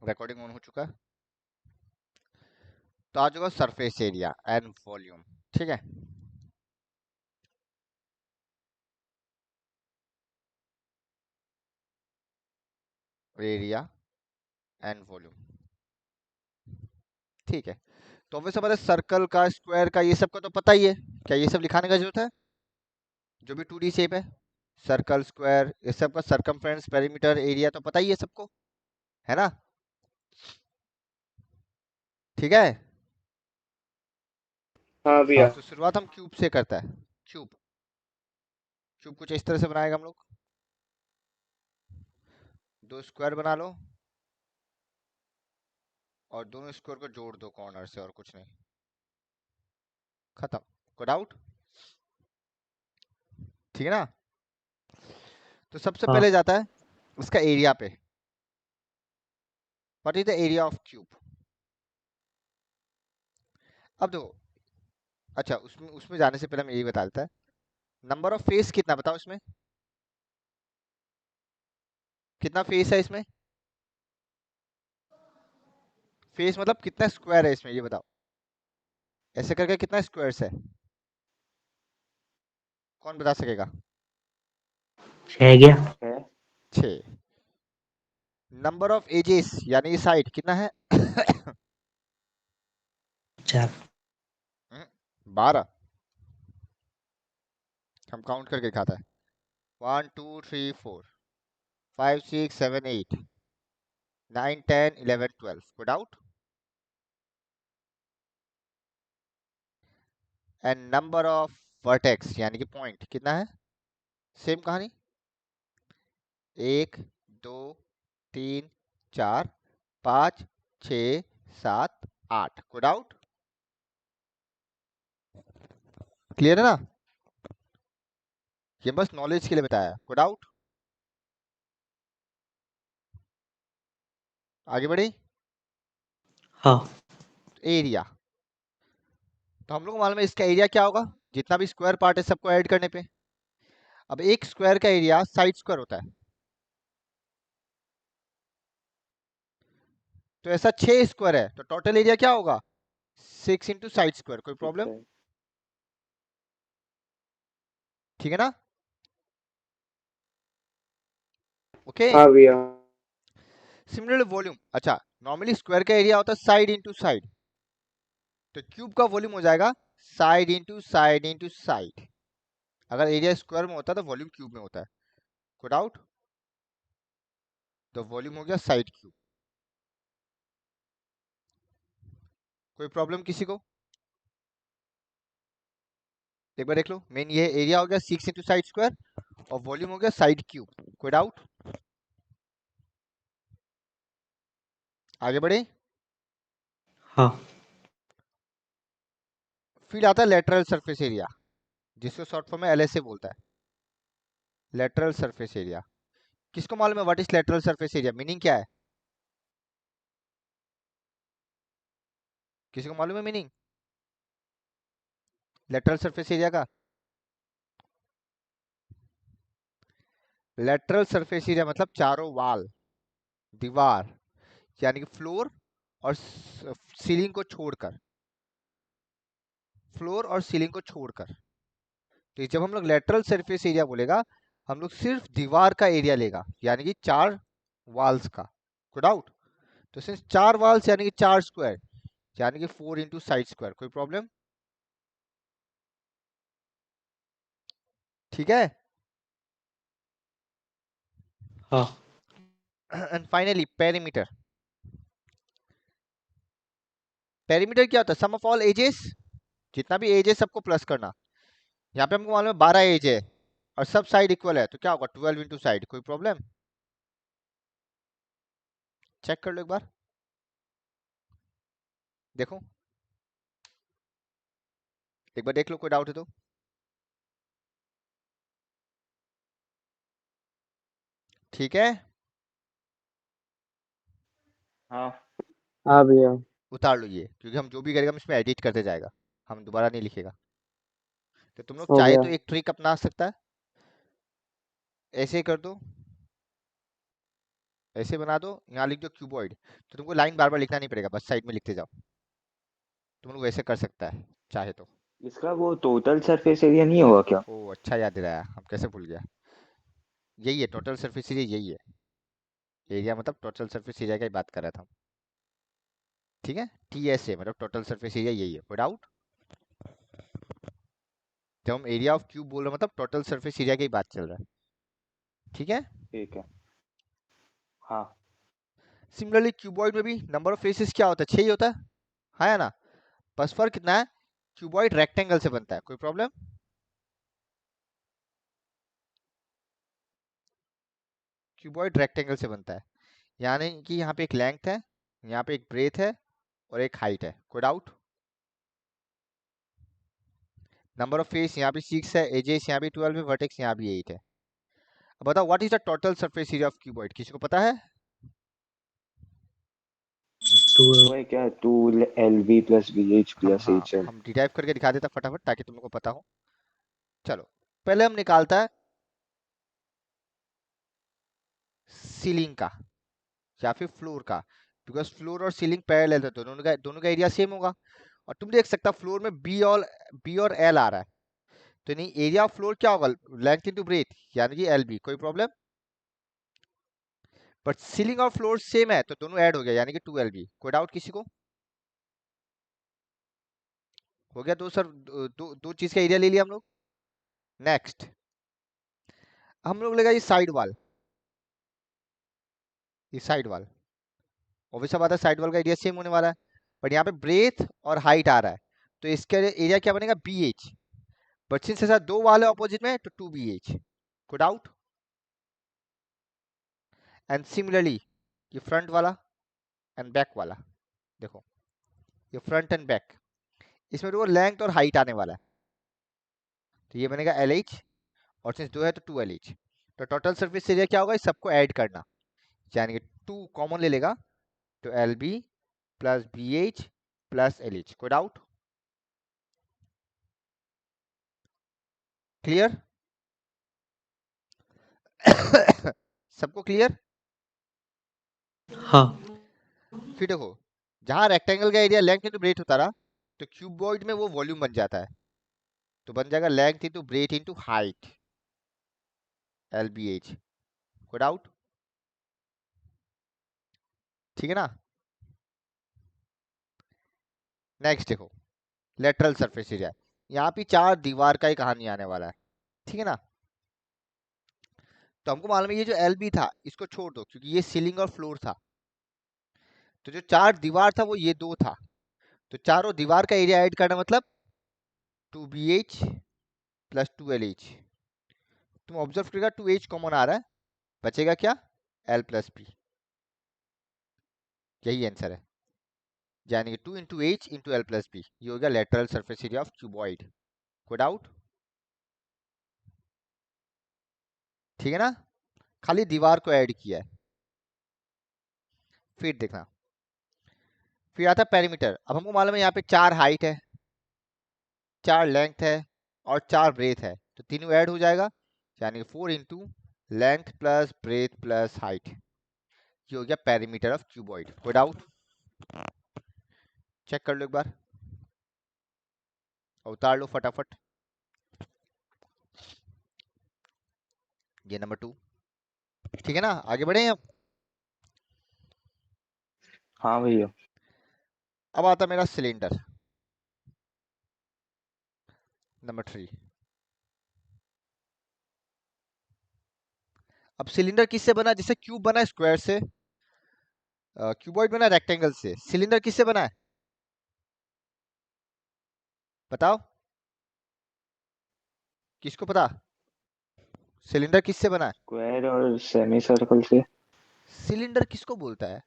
Recording on हो चुका है। तो आ जाएगा सरफेस एरिया एंड वॉल्यूम। ठीक है, एरिया एंड वॉल्यूम। ठीक है, तो वैसे पता है सर्कल का, स्क्वायर का, ये सब का तो पता ही है। क्या ये सब लिखाने का जरूरत है? जो भी 2D शेप है, सर्कल, स्क्वायर, ये सब का सरकमफ्रेंस, पेरीमीटर, एरिया तो पता ही है सबको, है ना? ठीक है। हाँ भैया। तो शुरुआत हम क्यूब से करता है। क्यूब, क्यूब कुछ इस तरह से बनाएगा हम लोग। दो स्क्वायर बना लो और दोनों स्क्वायर को जोड़ दो कॉर्नर से, और कुछ नहीं, खत्म। कोई डाउट? ठीक है ना? तो सबसे हाँ पहले जाता है उसका एरिया पे। What is the area of cube? अब देखो, अच्छा उसमें उसमें जाने से पहले मैं यही बता देता है, नंबर ऑफ फेस कितना बताओ इसमें? कितना फेस है इसमें? फेस मतलब कितना स्क्वायर है इसमें, ये बताओ। ऐसे करके कितना स्क्वायर्स है, कौन बता सकेगा? 6 गया। 6। नंबर ऑफ एजेस यानी साइड कितना है? 4। 12। हम काउंट करके खाता है, 1 2 3 4 5 6 7 8 9 10 11 12। Good out. And number of vertex यानी कि पॉइंट कितना है? सेम कहानी, 1 2 3 4 5 6 7 8। Good out. क्लियर है ना? ये बस नॉलेज के लिए बताया। Good out. आगे बढ़े। हाँ एरिया, तो हम लोग को मालूम है इसका एरिया क्या होगा, जितना भी स्क्वायर पार्ट है सबको ऐड करने पे। अब एक स्क्वायर का एरिया साइड स्क्वायर होता है, तो ऐसा 6 स्क्वायर है तो टोटल एरिया क्या होगा? 6 इंटू साइड स्क्वायर। कोई प्रॉब्लम? ठीक है ना? ओके। हाँ भैया। सिमिलरली वॉल्यूम, अच्छा नॉर्मली स्क्वायर का एरिया होता है साइड इंटू साइड, तो क्यूब का वॉल्यूम हो जाएगा side into side into side. अगर एरिया स्क्वायर में होता है तो वॉल्यूम क्यूब में होता है। Good out. तो वॉल्यूम हो गया साइड क्यूब। कोई प्रॉब्लम किसी को? एक बार देख लो, मेन ये एरिया हो गया 6 इंटू साइड स्क्वायर और वॉल्यूम हो गया साइड क्यूब। कोई डाउट? आगे बढ़े। हाँ फिर आता है लेटरल सरफेस एरिया, जिसको शॉर्ट फॉर्म में एलएसए बोलता है, लेटरल सरफेस एरिया। किसको मालूम है what is lateral surface area, meaning क्या है? किसी को मालूम है मीनिंग लेटरल सरफेस एरिया का? लेटरल सरफेस एरिया मतलब चारों वाल, दीवार, यानी कि फ्लोर और सीलिंग को छोड़कर, फ्लोर और सीलिंग को छोड़कर। तो जब हम लोग लेटरल सरफेस एरिया बोलेगा, हम लोग सिर्फ दीवार का एरिया लेगा, यानी कि 4 वाल्स का। Good out. तो सिंस 4 वाल्स यानी कि 4 स्क्वायर, यानी कि 4 इंटू साइड स्क्वायर। कोई प्रॉब्लम? ठीक है। हाँ एंड फाइनली पेरीमीटर। पेरीमीटर क्या होता है? सम ऑफ ऑल एजेस, जितना भी एज है सबको प्लस करना। यहाँ पे हमको मालूम है 12 एज है और सब साइड इक्वल है, तो क्या होगा 12 इंटू साइड। कोई प्रॉब्लम? चेक कर लो एक बार, देखो एक बार देख लो, कोई डाउट है तो। ठीक है, हाँ हाँ भैया। उतार लो ये, क्योंकि हम जो भी करेगा हम इसमें एडिट करते जाएगा, हम दोबारा नहीं लिखेगा। तो तुम लोग हो चाहे गया। तो एक ट्रिक अपना सकता है, ऐसे ही कर दो, ऐसे बना दो, यहाँ लिख दो क्यूबॉइड, तो तुमको लाइन बार बार लिखना नहीं पड़ेगा, बस साइड में लिखते जाओ। तुम लोग वैसे कर सकता है चाहे तो। इसका वो टोटल सरफेस एरिया नहीं होगा क्या? ओ अच्छा याद दिलाया, हम कैसे भूल गया। यही है टोटल सरफेस एरिया, यही है। एरिया मतलब टोटल सरफेस एरिया की बात कर रहा था हम। ठीक है, TSA मतलब टोटल सरफेस एरिया, यही है। कोई डाउट? जब हम एरिया ऑफ क्यूब बोल रहे हैं मतलब टोटल सरफेस एरिया की बात चल रहा है। ठीक है। ठीक है। हाँ। सिमिलरली क्यूबॉइड में भी नंबर ऑफ फेसेस क्या होता है? 6 ही होता है या ना? बस फर्क कितना है, क्यूबॉइड रेक्टेंगल से बनता है। कोई प्रॉब्लम? क्यूबॉइड रेक्टेंगल से बनता है, यानी कि यहाँ पे एक लेंथ है, यहाँ पे एक ब्रेथ है और एक हाइट है। कोई डाउट? नंबर ऑफ फेस यहाँ पे 6 है, एजेस यहाँ भी 12 है, वर्टेक्स यहाँ भी 8 है। अब बताओ what is the total surface area of cuboid? किसी को पता है? टू वो है क्या, 2 LV प्लस BH हम प्लस हाँ HL। हम डिराइव करके दिखा देता फटाफट ताकि तुम लोग को पता हो। चलो, पहले हम निकालता है सीलिंग का या फिर फ्लोर का, बिकॉज फ्लोर और सीलिंग पैरेलल है तो दोनों का एरिया सेम होगा। और तुम देख सकता फ्लोर में बी और एल आ रहा है, तो नहीं एरिया ऑफ फ्लोर क्या होगा? लेंथ इनटू ब्रेथ, यानी कि LB। कोई प्रॉब्लम? बट सीलिंग और फ्लोर सेम है तो दोनों ऐड हो गया, यानी कि 2LB। कोई डाउट किसी को? हो गया दो सर, दो चीज का एरिया ले लिया हम लोग। नेक्स्ट हम लोग लेगा ये साइड वाल, ये साइड वाल ऑब्वियस बात है, साइड वाल का एरिया सेम होने वाला है। बट यहाँ पे ब्रेथ और हाइट आ रहा है, तो इसका एरिया क्या बनेगा? BH। बट सिंस ऐसा दो वाल है ऑपोजिट में तो 2BH। कोई डाउट? एंड सिमिलरली ये फ्रंट वाला एंड बैक वाला, देखो ये फ्रंट एंड बैक, इसमें देखो लेंथ और हाइट आने वाला है, तो ये बनेगा LH। और सिंस दो है तो 2LH। तो टोटल सरफेस एरिया क्या होगा? इस सबको ऐड करना, यानी कि 2 कॉमन ले लेगा, तो LB plus BH plus LH। कोई डाउट? क्लियर? सबको क्लियर? हाँ। फिर देखो, जहां रेक्टेंगल का एरिया लेंथ इंटू ब्रेथ होता रहा, तो क्यूबॉइड में वो वॉल्यूम बन जाता है, तो बन जाएगा length into breath into height, LBH। कोई डाउट? ठीक है ना? नेक्स्ट देखो, लेटरल सरफेस एरिया। यहाँ पे चार दीवार का ही कहानी आने वाला है। ठीक है ना? तो हमको मालूम है ये जो LB था इसको छोड़ दो, क्योंकि ये सीलिंग और फ्लोर था। तो जो चार दीवार था वो ये दो था, तो चारों दीवार का एरिया ऐड करना मतलब 2BH प्लस 2LH। तुम ऑब्जर्व करेगा 2H कॉमन आ रहा है, बचेगा क्या? L plus B। यही आंसर है, यानी कि 2 × H × L प्लस B। ये हो गया lateral surface area of cuboid. कोई डाउट? ठीक है ना? खाली दीवार को ऐड किया है। फिर देखना, फिर आता है पेरीमीटर। अब हमको मालूम है यहाँ पे 4 हाइट है, 4 लेंथ है और 4 ब्रेथ है, तो तीनों ऐड हो जाएगा, यानी कि 4 × length plus breadth plus height. ये हो गया पेरीमीटर ऑफ क्यूबॉइड। कोई डाउट? चेक कर लो एक बार, और उतार लो फटाफट। ये नंबर 2। ठीक है ना? आगे बढ़े हम। हाँ भैया। अब आता मेरा सिलेंडर, नंबर 3। अब सिलेंडर किससे बना? जैसे क्यूब बना स्क्वायर से, क्यूबॉइड बना रेक्टेंगल से, सिलेंडर किससे बना है बताओ? किसको पता सिलेंडर किससे बना है? स्क्वायर और सेमी सर्कल से। सिलेंडर किसको बोलता है?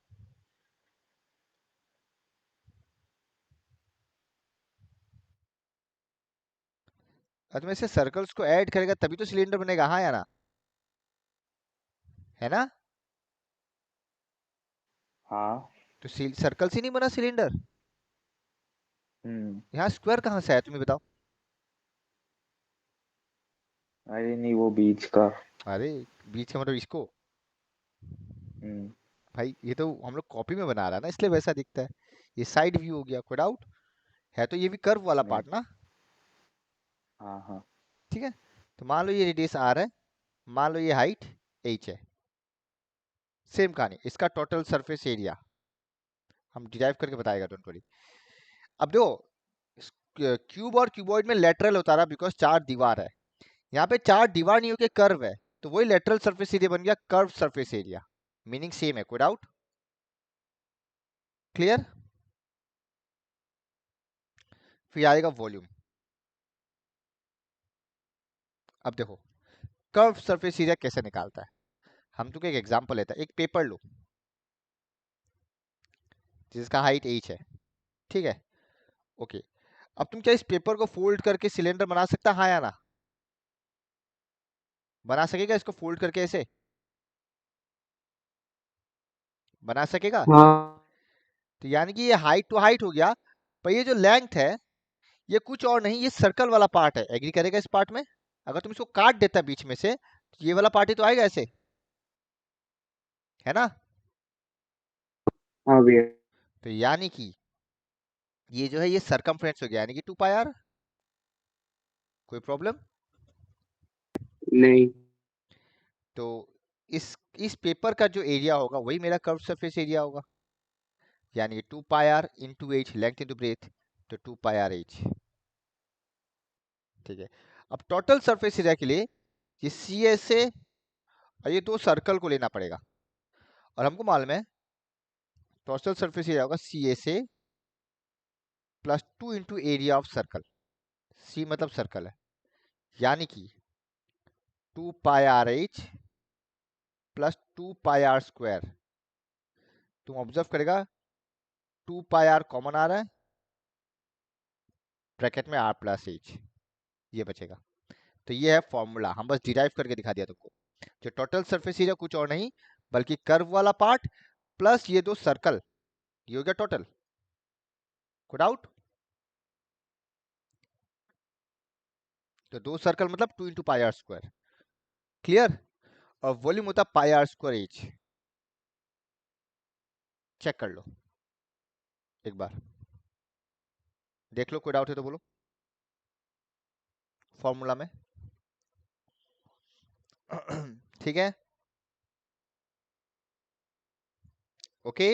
और तुम ऐसे सर्कल्स को ऐड करेगा तभी तो सिलेंडर बनेगा, हाँ या ना? है ना? हाँ। तो सर्कल से नहीं बना सिलेंडर। हम्म। यहाँ स्क्वायर कहाँ से आया तुम्हें बताओ? अरे नहीं, वो बीच का। अरे बीच का मतलब इसको, हम्म। भाई ये तो हम लोग कॉपी में बना रहा है ना, इसलिए वैसा दिखता है। ये साइड व्यू हो गया, कोई डाउट है? तो ये भी कर्व वाला नहीं। पार्ट ना। हाँ हाँ। ठीक है, तो मान लो ये रेडियस आर है, मान लो ये हाइट एच है। सेम कहानी, इसका टोटल सरफेस एरिया हम डिराइव करके बताएगा, डोंट वरी। अब देखो, क्यूब और क्यूबॉइड में लेटरल होता रहा बिकॉज चार दीवार है। यहाँ पे चार दीवार नहीं होके कर्व है, तो वही लेटरल सरफेस एरिया बन गया, curve surface area. Meaning same है, कोई डाउट? क्लियर? फिर आएगा वॉल्यूम। अब देखो कर्व सरफेस एरिया कैसे निकालता है। हम तुमको एक एग्जांपल लेता है, एक पेपर लो जिसका हाइट एच है, ठीक है, ओके। अब तुम क्या इस पेपर को फोल्ड करके सिलेंडर बना सकता, हाँ या ना? बना सकेगा इसको फोल्ड करके ऐसे? बना सकेगा? हाँ। तो यानी कि ये हाइट टू हाइट हो गया, पर ये जो लेंथ है ये कुछ और नहीं, ये सर्कल वाला पार्ट है। एग्री करेगा इस पार्ट में? अगर तुम इसको काट देता बीच में से तो ये वाला पार्ट ही तो आएगा ऐसे, है ना? हाँ भैया। तो यानी कि ये जो है ये सरकमफ्रेंस हो गया, यानी कि 2 पाई आर। कोई प्रॉब्लम? नहीं। तो इस पेपर का जो एरिया होगा वही मेरा कर्व सरफेस एरिया होगा, यानी कि 2 pi R into H, length into breadth, तो 2 पाई आर एच। ठीक है, अब टोटल सरफेस एरिया के लिए ये सी एस ए और ये दो सर्कल को लेना पड़ेगा, और हमको मालूम है टोटल सरफेस एरिया होगा C S A plus 2 into area of circle. C मतलब सर्कल है, यानी कि 2 pi R H plus 2 pi R square. तुम ऑब्जर्व करेगा 2 पाई आर कॉमन आ रहा है, ब्रैकेट में आर प्लस एच, ये बचेगा। तो ये है फॉर्मूला, हम बस डिराइव करके दिखा दिया तुमको। जो टोटल सरफेस एरिया कुछ और नहीं बल्कि कर्व वाला पार्ट प्लस ये दो सर्कल, ये हो गया टोटल। कोई डाउट? तो दो सर्कल मतलब 2 into pi R square. Clear? और वॉल्यूम होता है pi R square H. Check कर लो एक बार, देख लो, कोई डाउट है तो बोलो फॉर्मूला में। ठीक है, ओके।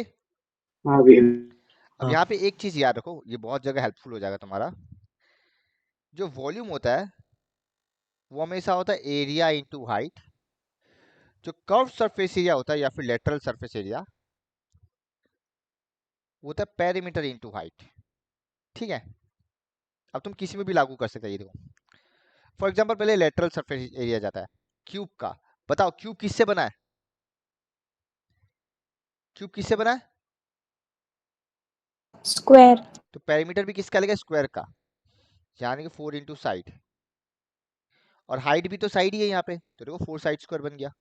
हाँ भैया। अब हाँ। यहाँ पे एक चीज याद रखो, ये बहुत जगह हेल्पफुल हो जाएगा तुम्हारा। जो वॉल्यूम होता है वो हमेशा होता है एरिया इंटू हाइट। जो कर्व सरफेस एरिया होता है या फिर लेटरल सरफेस एरिया वो होता है पेरीमीटर इंटू हाइट। ठीक है, अब तुम किसी में भी लागू कर सकते हो, ये देखो। फॉर एग्जाम्पल पहले लेटरल सरफेस एरिया जाता है क्यूब का। बताओ क्यूब किससे बना है? क्यूब किससे बना है? स्क्वायर। तो पेरीमीटर भी किसका लेगा? स्क्वायर का, यानी कि 4 इंटू साइड। और हाइट भी तो साइड ही है यहाँ पे, तो देखो 4 साइड स्क्वायर बन गया।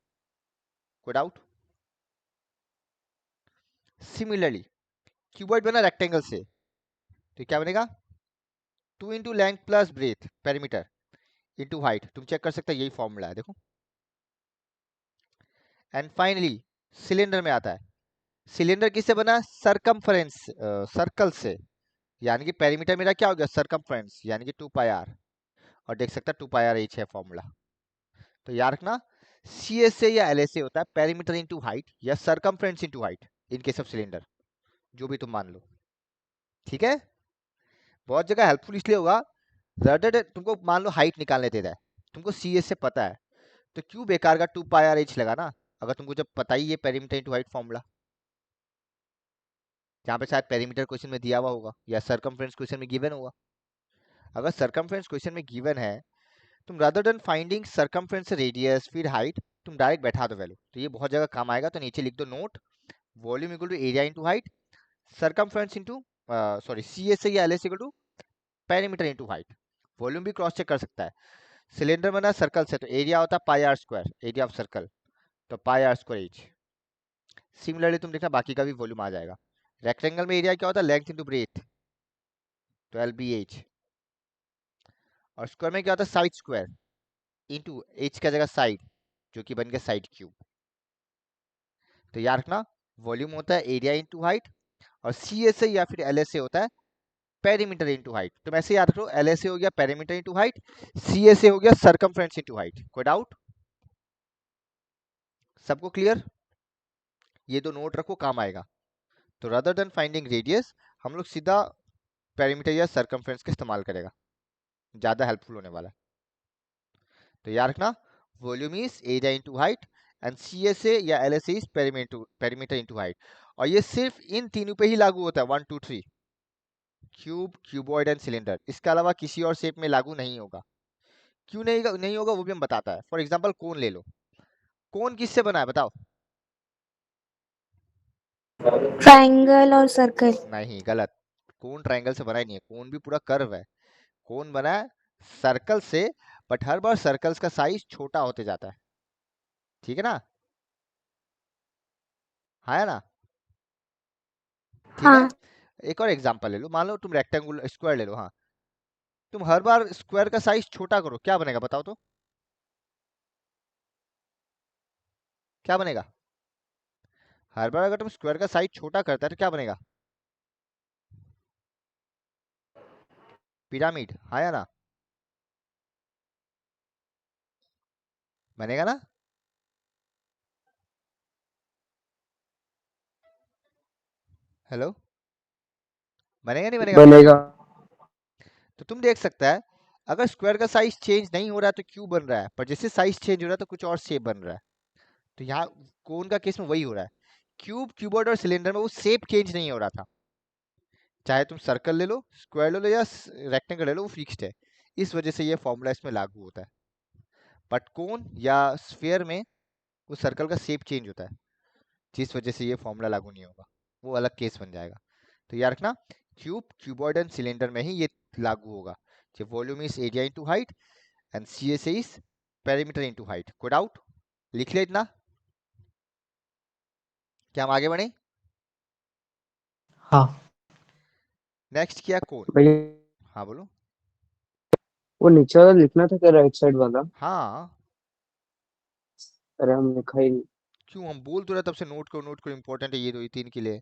कोई डाउट? सिमिलरली क्यूबॉइड बना रेक्टेंगल से, तो क्या बनेगा? 2 into length plus breadth perimeter into height. तुम चेक कर सकते हो, यही फॉर्मूला है, देखो। एंड फाइनली सिलेंडर में आता है। सिलेंडर किससे बना? सरकमफ्रेंस, सर्कल से, यानी कि पेरीमीटर मेरा क्या हो गया? सरकमफ्रेंस, यानी कि 2 पाई आर। और देख सकता 2 पाई आर एच है फॉर्मूला। तो याद रखना, सी एस ए या एल एस ए होता है पेरीमीटर इंटू हाइट या circumference into height in case of cylinder, जो भी तुम मान लो। ठीक है, बहुत जगह हेल्पफुल इसलिए होगा, रदर तुमको मान लो हाइट निकालने दे रहा है, तुमको सी एस से पता है, तो क्यों बेकार का 2 पाई आर एच लगा ना, अगर तुमको जब पता ही है पेरीमीटर इंटू हाइट फॉर्मूला। जहाँ पे शायद पेरीमीटर क्वेश्चन में दिया हुआ होगा या सरकमफ्रेंस क्वेश्चन में गिवन होगा। अगर सरकमफ्रेंस क्वेश्चन में गिवन है, तुम rather than finding circumference radius फिर हाइट, तुम डायरेक्ट बैठा दो वैल्यू, तो ये बहुत जगह काम आएगा। तो नीचे लिख दो note, volume equal to area into height, circumference into sorry C S या L S equal to perimeter into height. Volume भी क्रॉस चेक कर सकता है। सिलेंडर बना सर्कल से, तो एरिया होता है pi R square, area of circle, तो pi R square H. Similarly तुम देखना बाकी का भी वॉल्यूम आ जाएगा। रेक्टेंगल में एरिया क्या होता है? लेंथ इंटू ब्रेथ, तो एल बी एच। और स्क्वायर में क्या होता है? साइड स्क्वायर इंटू एच का जगह साइड, जो कि बन गया साइड क्यूब। तो याद रखना वॉल्यूम होता है एरिया इंटू हाइट, और सी एस ए या फिर एल एस ए होता है पेरीमीटर इंटू हाइट। तो ऐसे याद रखो, एल एस ए हो गया perimeter into height, C S A हो गया सरकमफ्रेंस इंटू हाइट। कोई डाउट? सबको क्लियर? ये दो नोट रखो, काम आएगा। तो रादर देन फाइंडिंग रेडियस हम लोग सीधा पेरीमीटर या सरकमफ्रेंस का इस्तेमाल करेगा, ज़्यादा हेल्पफुल होने वाला है। तो याद रखना, volume is area into height and C S A या L S A is perimeter into height. और ये सिर्फ इन तीनों पे ही लागू होता है, 1 2 3, क्यूब, क्यूबॉइड एंड सिलेंडर। इसके अलावा किसी और शेप में लागू नहीं होगा। क्यों नहीं होगा वो भी हम बताता है। फॉर एग्जाम्पल कोन ले लो, कोन किससे बना है बताओ? ट्रायंगल और सर्कल। नहीं, गलत। कोन ट्रायंगल से बना ही नहीं है, कोन भी पूरा कर्व है। कोन बना है सर्कल से, बट हर बार सर्कल्स का साइज छोटा होते जाता है, ठीक है ना? हाँ है ना? ठीक है। हाँ। एक और एग्जांपल ले लो, मान लो तुम रेक्टेंगुलर स्क्वायर ले लो। हाँ, तुम हर बार स्क्वायर का साइज छोटा करो, क्या बनेगा बताओ तो? क्या बनेगा? हर बार अगर तुम स्क्वायर का साइज छोटा करता है तो क्या बनेगा? पिरामिड, हाँ या ना? बनेगा ना? हेलो, बनेगा नहीं बनेगा बताओ? बनेगा। तो तुम देख सकता है, अगर स्क्वायर का साइज चेंज नहीं हो रहा है तो क्यूब बन रहा है, पर जैसे साइज चेंज हो रहा है तो कुछ और शेप बन रहा है। तो यहाँ कोन का केस में वही हो रहा है। क्यूब, क्यूबॉइड और सिलेंडर में वो शेप चेंज नहीं हो रहा था। चाहे तुम सर्कल ले लो, स्क्वायर ले लो या रेक्टेंगल ले लो, वो फिक्स्ड है। इस वजह से ये फॉर्मूला इसमें लागू होता है। बट कोन या स्फीयर में वो सर्कल का शेप चेंज होता है, जिस वजह से ये फॉर्मूला लागू नहीं होगा, वो अलग केस बन जाएगा। तो याद रखना, क्यूब, क्यूबॉइड एंड सिलेंडर में ही ये लागू होगा। जो volume is area into height and C S is perimeter into height. कोई डाउट? लिख ले इतना। क्या हम आगे बढ़े? हाँ नेक्स्ट किया कोन। भैया हाँ बोलो। वो नीचे वाला लिखना था क्या, राइट साइड वाला? हाँ, अरे हम लिखा ही नहीं। क्यों, हम बोल तो रहे तब से नोट करो, इंपॉर्टेंट है ये दो, ये तीन के लिए।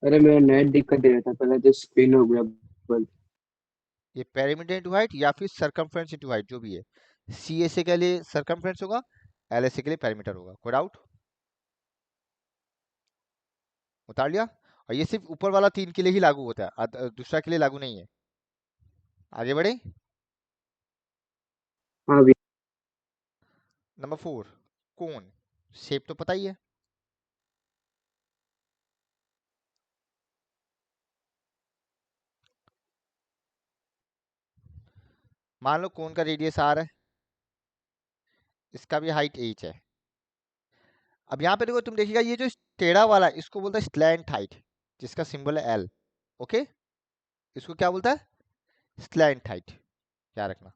अरे मेरा नेट दिक्कत दे रहा था पहले, तो स्पिन हो गया बंद। ये पेरीमीटर इंटू हाइट या फिर सरकमफ्रेंस इंटू हाइट, जो भी है। सी एस ए के लिए सरकमफ्रेंस होगा, एल एस ए के लिए पेरीमीटर होगा। कोई डाउट? उतार लिया। और ये सिर्फ ऊपर वाला तीन के लिए ही लागू होता है, दूसरा के लिए लागू नहीं है। आगे बढ़े। हाँ भैया। नंबर 4, कोन। शेप तो पता ही है। मान लो कोन का रेडियस आर है, इसका भी हाइट एच है। अब यहाँ पे देखो, तुम देखिएगा ये जो टेढ़ा वाला है, इसको बोलता है स्लैंट हाइट, जिसका सिंबल है एल। ओके, इसको क्या बोलता है? Slant height. क्या रखना।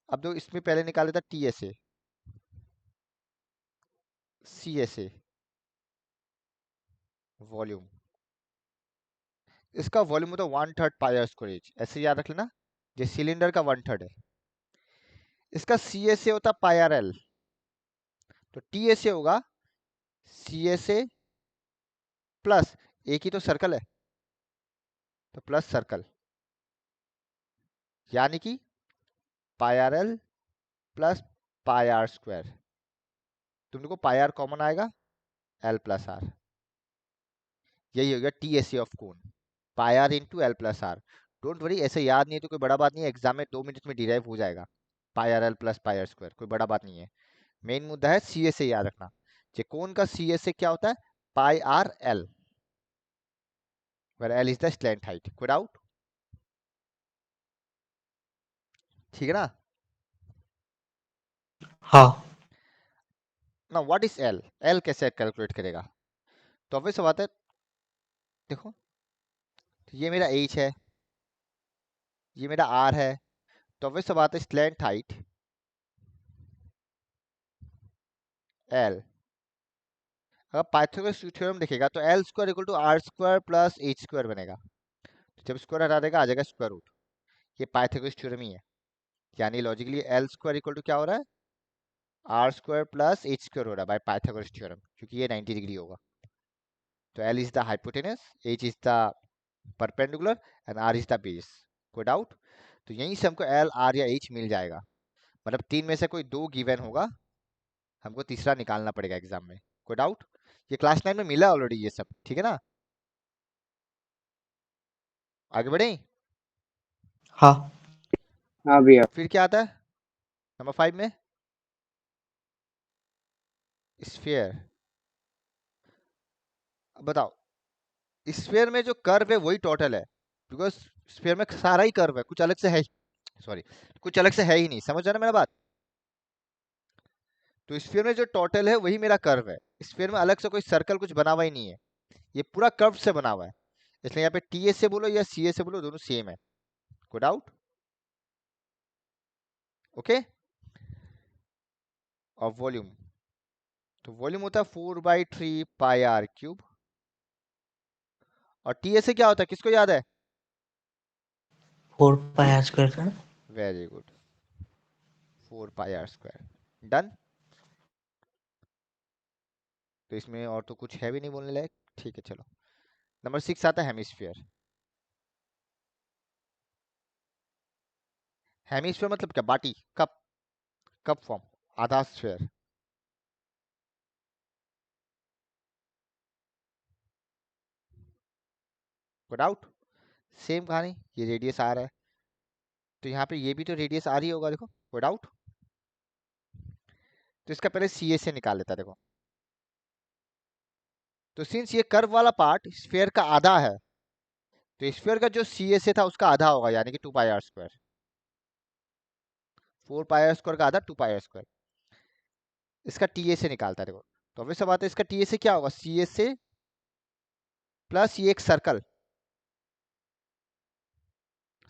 अब देखो, इसमें पहले निकाला था T S A, C S A, volume. इसका वॉल्यूम होता है 1/3 पाई आर स्क्वायर एच, ऐसे याद रख लेना। जो सिलेंडर का 1/3 है। इसका सी एस ए होता है पाई आर एल। तो टी एस ए होगा सी एस ए प्लस, एक ही तो सर्कल है, तो प्लस सर्कल, यानी कि pi R L plus pi R square. तुम लोग को पाई आर कॉमन आएगा, एल प्लस आर। यही हो गया T S C of cone, pi R into L plus R. Don't worry, ऐसे याद नहीं है तो कोई बड़ा बात नहीं है, एग्जाम में 2 मिनट में डिराइव हो जाएगा। Pi R L plus pi R square, कोई बड़ा बात नहीं है। मेन मुद्दा है सी एस ए याद रखना। जे कोन का सी एस ए क्या होता है? Pi R L, where L is the slant height. कोई डाउट? ठीक है ना? हाँ। ना व्हाट इज एल, एल कैसे कैलकुलेट करेगा? तो ऑब्वियस बात है, देखो, तो ये मेरा एच है, ये मेरा आर है। तो ऑब्वियस बात है, स्लैंट हाइट एल। अगर पाइथागोरस थ्योरम देखेगा तो L square equal to R square plus H square बनेगा। तो जब स्क्वायर हटा देगा आ जाएगा स्क्वायर रूट। ये पाइथागोरस थ्योरम ही है। यानी logically L square equal to क्या हो रहा है? R square plus H square हो रहा है बाय पाइथागोरस थ्योरम, क्योंकि ये 90 डिग्री होगा। तो L is the hypotenuse, H is the perpendicular and R is the base. कोई डाउट? तो यहीं से हमको एल आर या एच मिल जाएगा, मतलब तीन में से कोई दो गिवन होगा, हमको तीसरा निकालना पड़ेगा एग्जाम में। कोई डाउट? ये क्लास 9 में मिला ऑलरेडी ये सब, ठीक है ना? आगे बढ़े? हाँ। हाँ भैया। फिर क्या आता है नंबर 5 में? स्फीयर। अब बताओ, स्फीयर में जो कर्व है वही टोटल है, बिकॉज स्फीयर में सारा ही कर्व है, कुछ अलग से है, सॉरी, कुछ अलग से है ही नहीं। समझ रहे ना मेरा बात? तो स्फीयर में जो टोटल है वही मेरा कर्व है। स्फीयर में अलग से कोई सर्कल कुछ बना हुआ ही नहीं है, ये पूरा कर्व से बना हुआ है। इसलिए यहाँ पे टी एस से बोलो या सी एस से बोलो, दोनों सेम है। कोई डाउट? ओके। और वॉल्यूम, तो वॉल्यूम होता है 4/3 पाई आर क्यूब। और टी एस से क्या होता है, किसको याद है? 4 पाई आर स्क्वायर का। Very good, 4 pi R square. Done. तो इसमें और तो कुछ है भी नहीं बोलने लायक, ठीक है चलो। नंबर 6 आता है हेमिस्फीयर। हेमिस्फीयर मतलब क्या? बाटी, कप, कप फॉर्म, आधा स्फीयर। कोई डाउट? सेम कहानी, ये रेडियस आर है, तो यहाँ पे ये भी तो रेडियस आर ही होगा, देखो। कोई डाउट? तो इसका पहले सी ए से निकाल लेता है, देखो। तो सिंस ये कर्व वाला पार्ट स्फीयर का आधा है, तो स्फीयर का जो सी ए से था उसका आधा होगा, यानी कि 2 pi R square. 4 pi R square का आधा 2 पाई आर स्क्वायर। इसका टी ए से निकालता है, देखो। तो अभी सब बात है, इसका टी ए से क्या होगा? सी ए से प्लस ये एक सर्कल,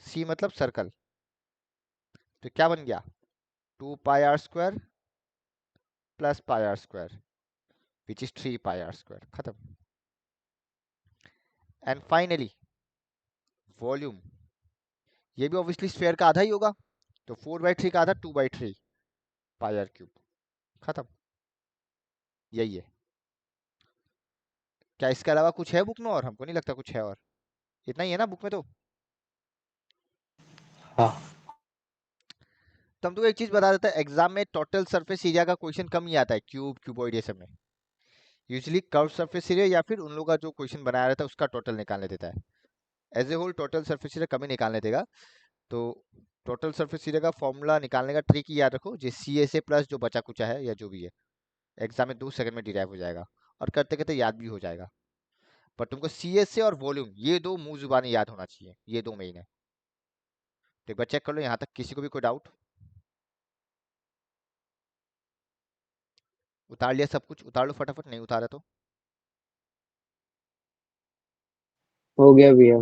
सी मतलब सर्कल, तो क्या बन गया? 2 pi R square plus pi R square, which is 3 pi R square. खत्म। एंड फाइनली वॉल्यूम, ये भी ऑब्वियसली स्फीयर का आधा ही होगा, तो 4/3 का आधा 2/3 पाई आर क्यूब। खत्म। यही है। क्या इसके अलावा कुछ है बुक में? और हमको नहीं लगता कुछ है, और इतना ही है ना बुक में। तो हाँ। हम तुमको एक चीज बता देता है, एग्जाम में टोटल सरफेस एरिया का क्वेश्चन कम ही आता है, क्यूब, क्यूबॉइड, ये सब में। यूजली कर्व सरफेस एरिया या फिर उन लोगों का जो क्वेश्चन बनाया रहता है उसका टोटल निकालने देता है। As a whole total surface area कम ही निकालने देगा। तो टोटल सरफेस एरिया का फॉर्मूला निकालने का ट्रिक याद रखो, जो सी ए से प्लस जो बचा कुचा है या जो भी है, एग्जाम में 2 सेकंड में डिराइव हो जाएगा, और करते करते याद भी हो जाएगा। पर तुमको सी एस से और वॉल्यूम, ये दो मुंह जुबानी याद होना चाहिए, ये दो मेन है। तो एक बार चेक कर लो यहाँ तक, किसी को भी कोई डाउट? उतार लिया सब कुछ? उतार लो फटाफट, नहीं उतारा तो। हो गया भैया।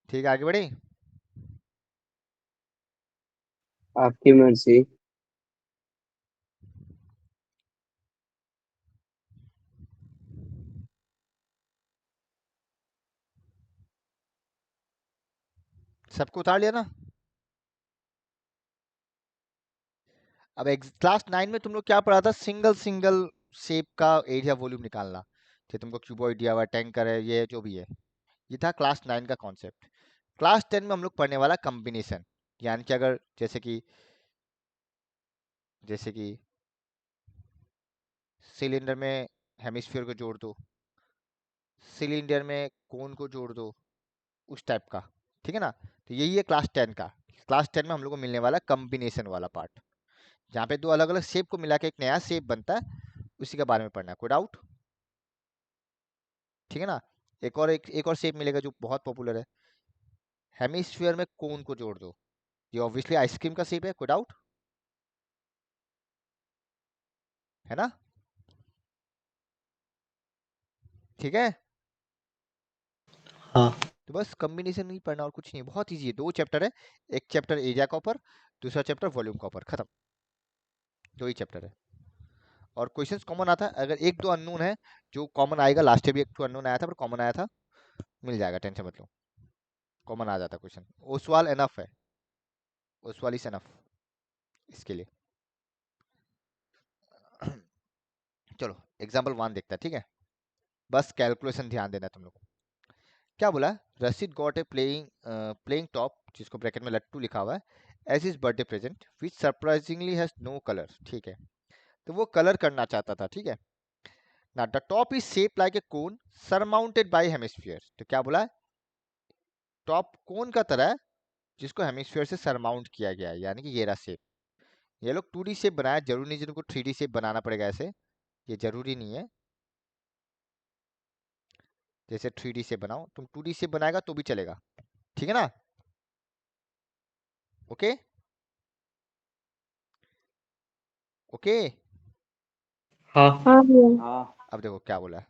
ठीक है, आगे बढ़े। आपकी मर्जी। सबको उतार लिया ना? अब क्लास 9 में तुम लोग क्या पढ़ा था? सिंगल सिंगल शेप का एरिया वॉल्यूम निकालना, जो तुमको क्यूबॉइड दिया हुआ है, टैंकर है, ये जो भी है, ये था क्लास 9 का कॉन्सेप्ट। क्लास 10 में हम लोग पढ़ने वाला कॉम्बिनेशन, यानी कि अगर जैसे कि सिलेंडर में हेमिस्फीयर को जोड़ दो, सिलेंडर में कोन को जोड़ दो, उस टाइप का। ठीक है ना? तो यही है क्लास 10 का। क्लास 10 में हम लोग को मिलने वाला कॉम्बिनेशन वाला पार्ट, जहाँ पे दो अलग अलग शेप को मिला के एक नया शेप बनता है, उसी के बारे में पढ़ना है। कोई डाउट? ठीक है ना? एक और शेप मिलेगा जो बहुत पॉपुलर है, हेमिस्फीयर में कोन को जोड़ दो, ये ऑब्वियसली आइसक्रीम का शेप है। कोई डाउट है ना? ठीक है। हाँ तो बस कॉम्बिनेशन नहीं पढ़ना और कुछ नहीं, बहुत इजी है। 2 चैप्टर है, एक चैप्टर एरिया का ऊपर, दूसरा चैप्टर वॉल्यूम का ऊपर, खत्म। 2 ही चैप्टर है और क्वेश्चंस कॉमन आता है। अगर एक दो अननोन है, जो कॉमन आएगा, लास्ट टाइम भी एक तो अननोन आया था पर कॉमन आया था, मिल जाएगा, टेंशन मत लो, कॉमन आ जाता क्वेश्चन। ओसवाल एनफ है, ओसवाल इज एनफ इसके लिए। चलो एग्जाम्पल 1 देखता है, ठीक है। बस कैलकुलेशन ध्यान देना तुम लोग। क्या बोला, Rashid got a playing top, जिसको ब्रैकेट में लट्टू लिखा हुआ है, as his birthday present which surprisingly has no colour, ठीक है। तो वो कलर करना चाहता था, ठीक है ना। The top is shape like a cone surmounted bye hemisphere. तो क्या बोला, टॉप कोन का तरह है जिसको हेमिस्फीयर से सरमाउंट किया गया है, यानी कि ये रहा शेप। ये लोग 2D शेप बनाया, जरूरी नहीं जिनको 3D शेप बनाना पड़ेगा ऐसे, ये जरूरी नहीं है। जैसे 3D शेप बनाओ, तुम 2D शेप बनाएगा तो भी चलेगा, ठीक है ना। Okay okay. हाँ हाँ भैया। हाँ अब देखो क्या बोला है,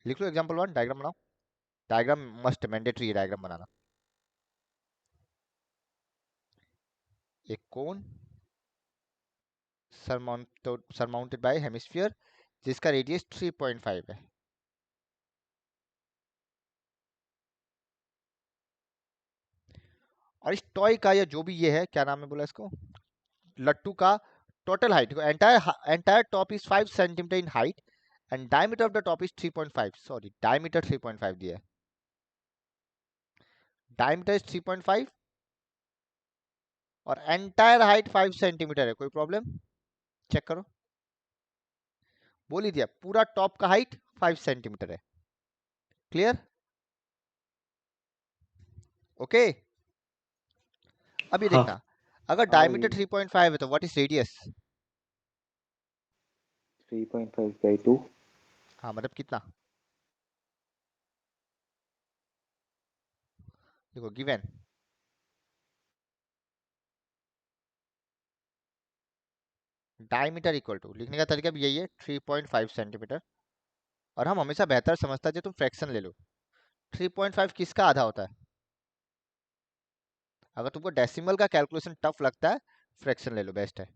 लिख लो एग्जाम्पल 1, डायग्राम बनाओ। डायग्राम मस्ट मैंडेटरी है डायग्राम बनाना। एक कोन सरमाउंटेड बाय हेमिस्फीयर जिसका रेडियस 3.5 है। और इस टॉय का या जो भी ये है, क्या नाम है बोला इसको, लट्टू का total height, entire top is 5 centimetre in height and diameter of the top is 3.5, sorry diameter 3.5 दिया है, डायमीटर इज 3.5 और एंटायर हाइट 5 सेंटीमीटर है। कोई प्रॉब्लम, चेक करो, बोल ही दिया, पूरा टॉप का हाइट 5 सेंटीमीटर है। Clear, okay. अब ये हाँ देखना, अगर हाँ डायमीटर भाई 3.5 है तो व्हाट इज रेडियस। 3.5/2। हाँ मतलब कितना, देखो गिवन, डायमीटर इक्वल टू, लिखने का तरीका भी यही है, 3.5 सेंटीमीटर। और हम हमेशा बेहतर समझता है जो तुम फ्रैक्शन ले लो, 3.5 किसका आधा होता है। अगर तुमको डेसिमल का कैलकुलेशन टफ लगता है, फ्रैक्शन ले लो, बेस्ट है।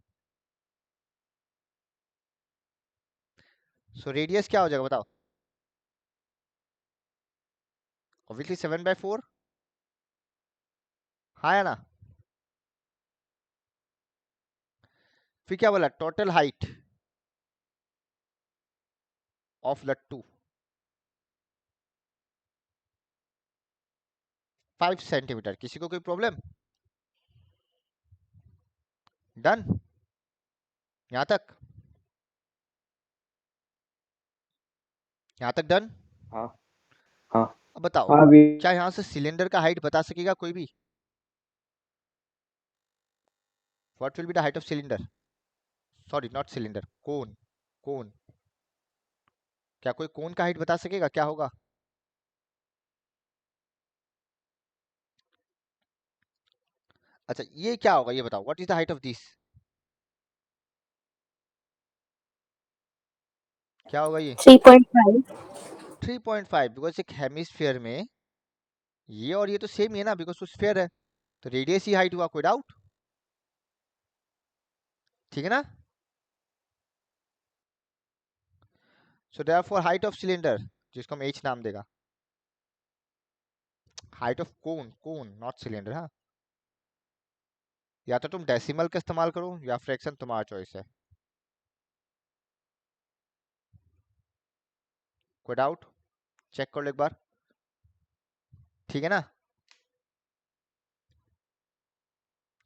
सो रेडियस क्या हो जाएगा बताओ, ऑब्वियसली 7/4, हाँ या ना। फिर क्या बोला, टोटल हाइट ऑफ लट्टू 5 सेंटीमीटर। किसी को कोई प्रॉब्लम, डन, यहां तक, यहां तक डन। हाँ हाँ अब बताओ, हाँ भी। क्या यहां से सिलेंडर का हाइट बता सकेगा कोई भी, what will be the height of cylinder, sorry not cylinder, cone, cone, क्या कोई कोन का हाइट बता सकेगा, क्या होगा। अच्छा ये क्या होगा, ये बताओ, what is the height of this, क्या होगा ये, 3.5। 3.5, बिकॉज एक हेमिस्फीयर में ये और ये तो सेम ही है ना, बिकॉज वो स्फीयर है, तो रेडियस ही हाइट हुआ, कोई डाउट, ठीक है ना। So therefore height of cylinder, जिसको हम एच नाम देगा, height of cone, cone not cylinder, हाँ। या तो तुम डेसिमल का इस्तेमाल करो या फ्रैक्शन, तुम्हारा चॉइस है। कोई डाउट, चेक कर लो एक बार, ठीक है ना।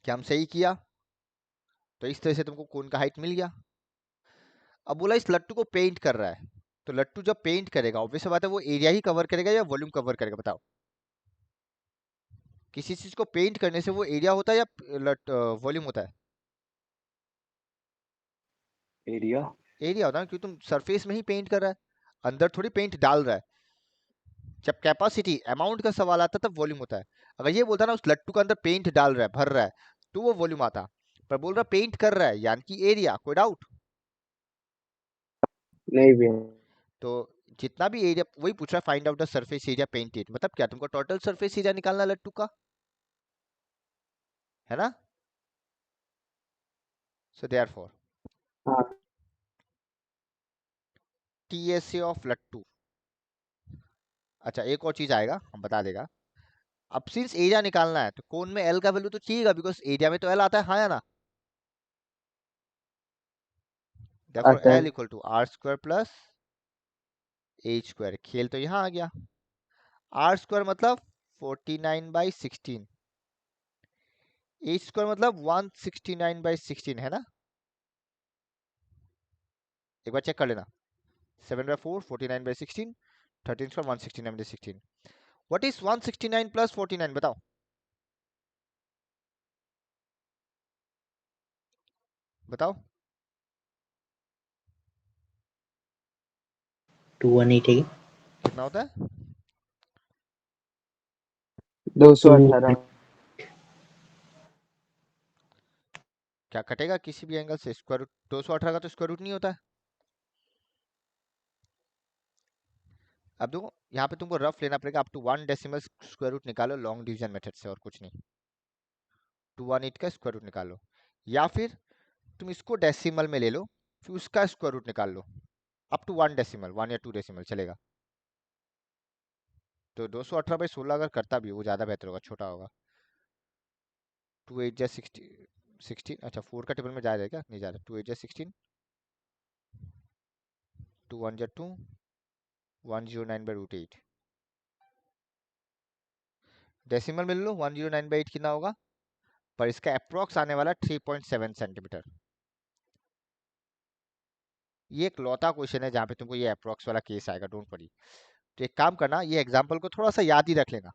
क्या हम सही किया, तो इस तरह से तुमको कोन का हाइट मिल गया। अब बोला इस लट्टू को पेंट कर रहा है, तो लट्टू जब पेंट करेगा, ऑब्वियस बात है वो एरिया ही कवर करेगा या वॉल्यूम कवर करेगा, बताओ। किसी चीज को पेंट करने से वो एरिया होता है या वॉल्यूम होता है, एरिया। एरिया होता है, क्योंकि तुम सरफेस में ही पेंट कर रहा है, अंदर थोड़ी पेंट डाल रहा है। जब कैपेसिटी अमाउंट का सवाल आता है तब वॉल्यूम होता है। अगर ये बोलता ना उस लट्टू के अंदर पेंट डाल रहा है, भर रहा है, तो वो वॉल्यूम आता। पर बोल रहा पेंट कर रहा है यानी कि एरिया, कोई डाउट। नहीं भी। तो जितना भी एरिया, वही पूछ रहा है find out the surface area painted, मतलब क्या तुमको टोटल सरफेस एरिया निकालना लट्टू का, है ना? सो देयरफॉर हाँ टीएसए ऑफ लट्टू। अच्छा एक और चीज आएगा, हम बता देगा। अब सिंस एरिया निकालना है तो कोन में एल का वैल्यू तो चाहिएगा, बिकॉज एरिया में तो एल आता है, हाँ या ना? देखो आता एल है। Equal to R square plus H square, खेल तो यहाँ आ गया। आर स्क्वायर मतलब 49/16, एच स्क्वायर मतलब 169/16, है ना? एक बार चेक कर लेना, 7/4 49/16, 13 स्क्वायर 169/16। व्हाट इज 169 प्लस 49, बताओ बताओ। 218 कितना होता है? 218। क्या कटेगा किसी भी एंगल से? स्क्वायर रूट 218 का तो स्क्वायर रूट नहीं होता है। अब देखो यहाँ पे तुमको रफ लेना पड़ेगा, up to 1 decimal square root निकालो लॉन्ग डिवीजन मेथड से, और कुछ नहीं। 218 का स्क्वायर रूट निकालो, या फिर तुम इसको डेसिमल में ले लो, फिर उसका स्क्वायर रूट निकाल लो, अप टू 1 डेसिमल, 1 या 2 डेसिमल चलेगा। तो 218/16 अगर करता भी हो, वो ज़्यादा बेहतर होगा, छोटा होगा। 2 8 जा 16, अच्छा 4 का टेबल में जा रहा है क्या? नहीं जा रहा। 2 8 जा 16, 2 1 जा 2, 109/8। डेसिमल में ले लो, 109/8 कितना होगा? पर इसका अप्रोक्स आने वाला 3.7 सेंटीमीटर। ये एक लौता क्वेश्चन है जहाँ पे तुमको ये अप्रोक्स वाला केस आएगा, डोंट वरी। तो एक काम करना, ये एग्जांपल को थोड़ा सा याद ही रख लेना।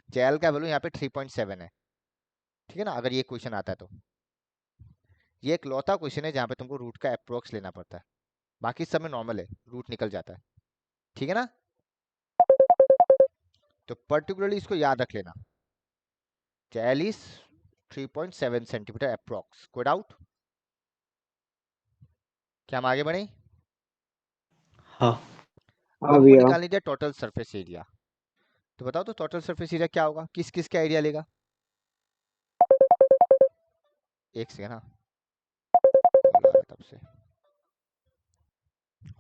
जेल का वैल्यू यहाँ पे 3.7 है, ठीक है ना? अगर ये क्वेश्चन आता है तो ये एक लौता क्वेश्चन है जहाँ पे तुमको रूट का अप्रोक्स लेना पड़ता है, बाकी सब में नॉर्मल है, रूट निकल जाता है, ठीक है ना? तो पर्टिकुलरली इसको याद रख लेना, जेल इज 3.7 सेंटीमीटर अप्रोक्स। कोई डाउट? क्या हम आगे बढ़े? हाँ अब हाँ हमको भैया। निकालनी है टोटल सरफेस एरिया। तो बताओ तो टोटल सरफेस एरिया क्या होगा, किस किस का एरिया लेगा? एक सेकंड, हाँ बुला रहा तब से।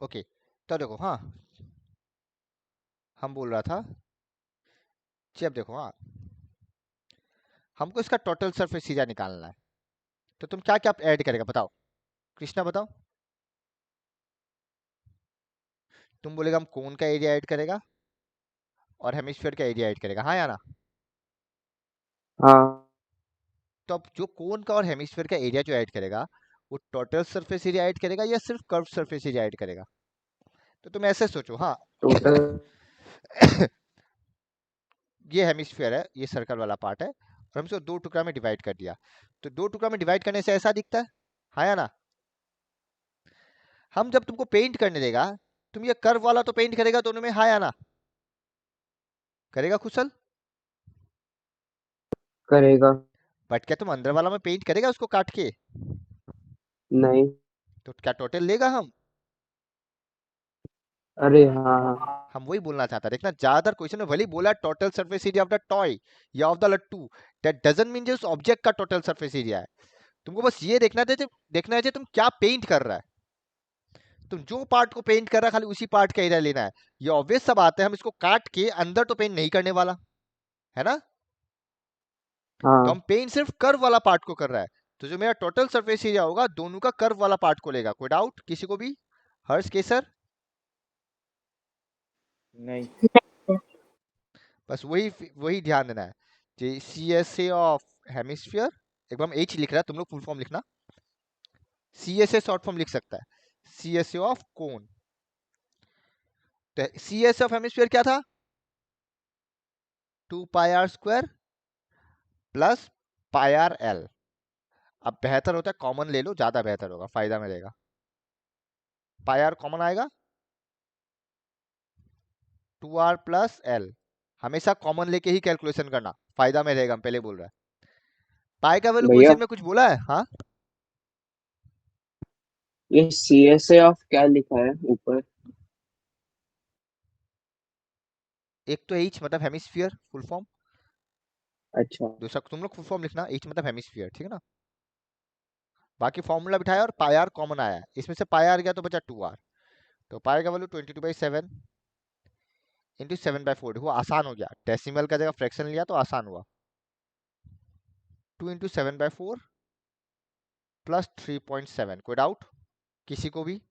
ओके तो देखो, हाँ हम बोल रहा था जी, अब देखो, हाँ हमको इसका टोटल सरफेस एरिया निकालना है, तो तुम क्या क्या ऐड करेगा बताओ, कृष्णा बताओ। तुम बोलेगा हम कोन का एरिया ऐड करेगा और हेमिस्फीयर का एरिया ऐड करेगा, हाँ या ना? हाँ तो अब जो कोन का और हेमिस्फीयर का एरिया जो ऐड करेगा, वो टोटल सरफेस एरिया ऐड करेगा या सिर्फ कर्व सरफेस एरिया ऐड करेगा? तो तुम ऐसे सोचो, हाँ टोटल। ये हेमिस्फीयर है, ये सर्कल वाला पार्ट है, और हम इसको दो टुकड़ा में डिवाइड कर दिया, तो दो टुकड़ा में डिवाइड करने से ऐसा दिखता है, हाँ या ना? हम जब तुमको पेंट करने देगा, तुम ये कर्व वाला तो पेंट करेगा दोनों में, हाँ या ना? करेगा कुशल? करेगा। बट क्या तुम अंदर वाला में पेंट करेगा उसको काट के? नहीं। तो क्या टोटल लेगा हम? अरे हाँ हाँ। हम वही बोलना चाहता, देखना ज्यादातर क्वेश्चन में भले ही बोला total surface area of the toy या ऑफ द लट्टू, दैट डजंट मीन जो उस ऑब्जेक्ट का टोटल सरफेस एरिया है। तुमको बस ये देखना है तुम क्या पेंट कर रहा है, तुम जो पार्ट को पेंट कर रहा है खाली उसी पार्ट का एरिया लेना है। ये ऑब्वियस सब बात है, हम इसको काट के अंदर तो पेंट नहीं करने वाला, है ना? तो हम हाँ पेंट सिर्फ कर्व वाला पार्ट को कर रहा है, तो जो मेरा टोटल सरफेस एरिया होगा दोनों का कर्व वाला पार्ट को लेगा। कोई डाउट किसी को भी? हर्ष केसर? नहीं। बस वही वही ध्यान देना है, G C S A of hemisphere, एक बार हम एच लिख रहा है, तुम लोग फुल फॉर्म लिखना। C S A short form लिख सकता है, सी एस ए ऑफ कोन। तो सी एस ऑफ हेमिस्फीयर क्या था? 2πr² plus πrl। अब बेहतर होता है कॉमन ले लो, ज्यादा बेहतर होगा, फायदा मिलेगा। πr कॉमन आएगा, 2r प्लस l। हमेशा कॉमन लेके ही कैलकुलेशन करना, फायदा में रहेगा, हम पहले बोल रहे हैं। पाई का वैल्यू भैया क्वेश्चन में कुछ बोला है? हाँ ये CSA ऑफ क्या लिखा है ऊपर? एक तो एच मतलब हेमिस्फीयर फुल फॉर्म, अच्छा दूसरा तुम लोग फुल फॉर्म लिखना, एच मतलब हेमिस्फीयर, ठीक है ना। बाकी फॉर्मूला बिठाया और पाई आर कॉमन आया, इसमें से पाई आर गया तो बचा 2r, तो पाई का वैल्यू 22/7 इंटू 7/4, वो आसान हो गया, डेसिमल का जगह फ्रैक्शन लिया तो आसान हुआ। 2 इंटू 7/4 प्लस 3.7, कोई डाउट किसी को भी?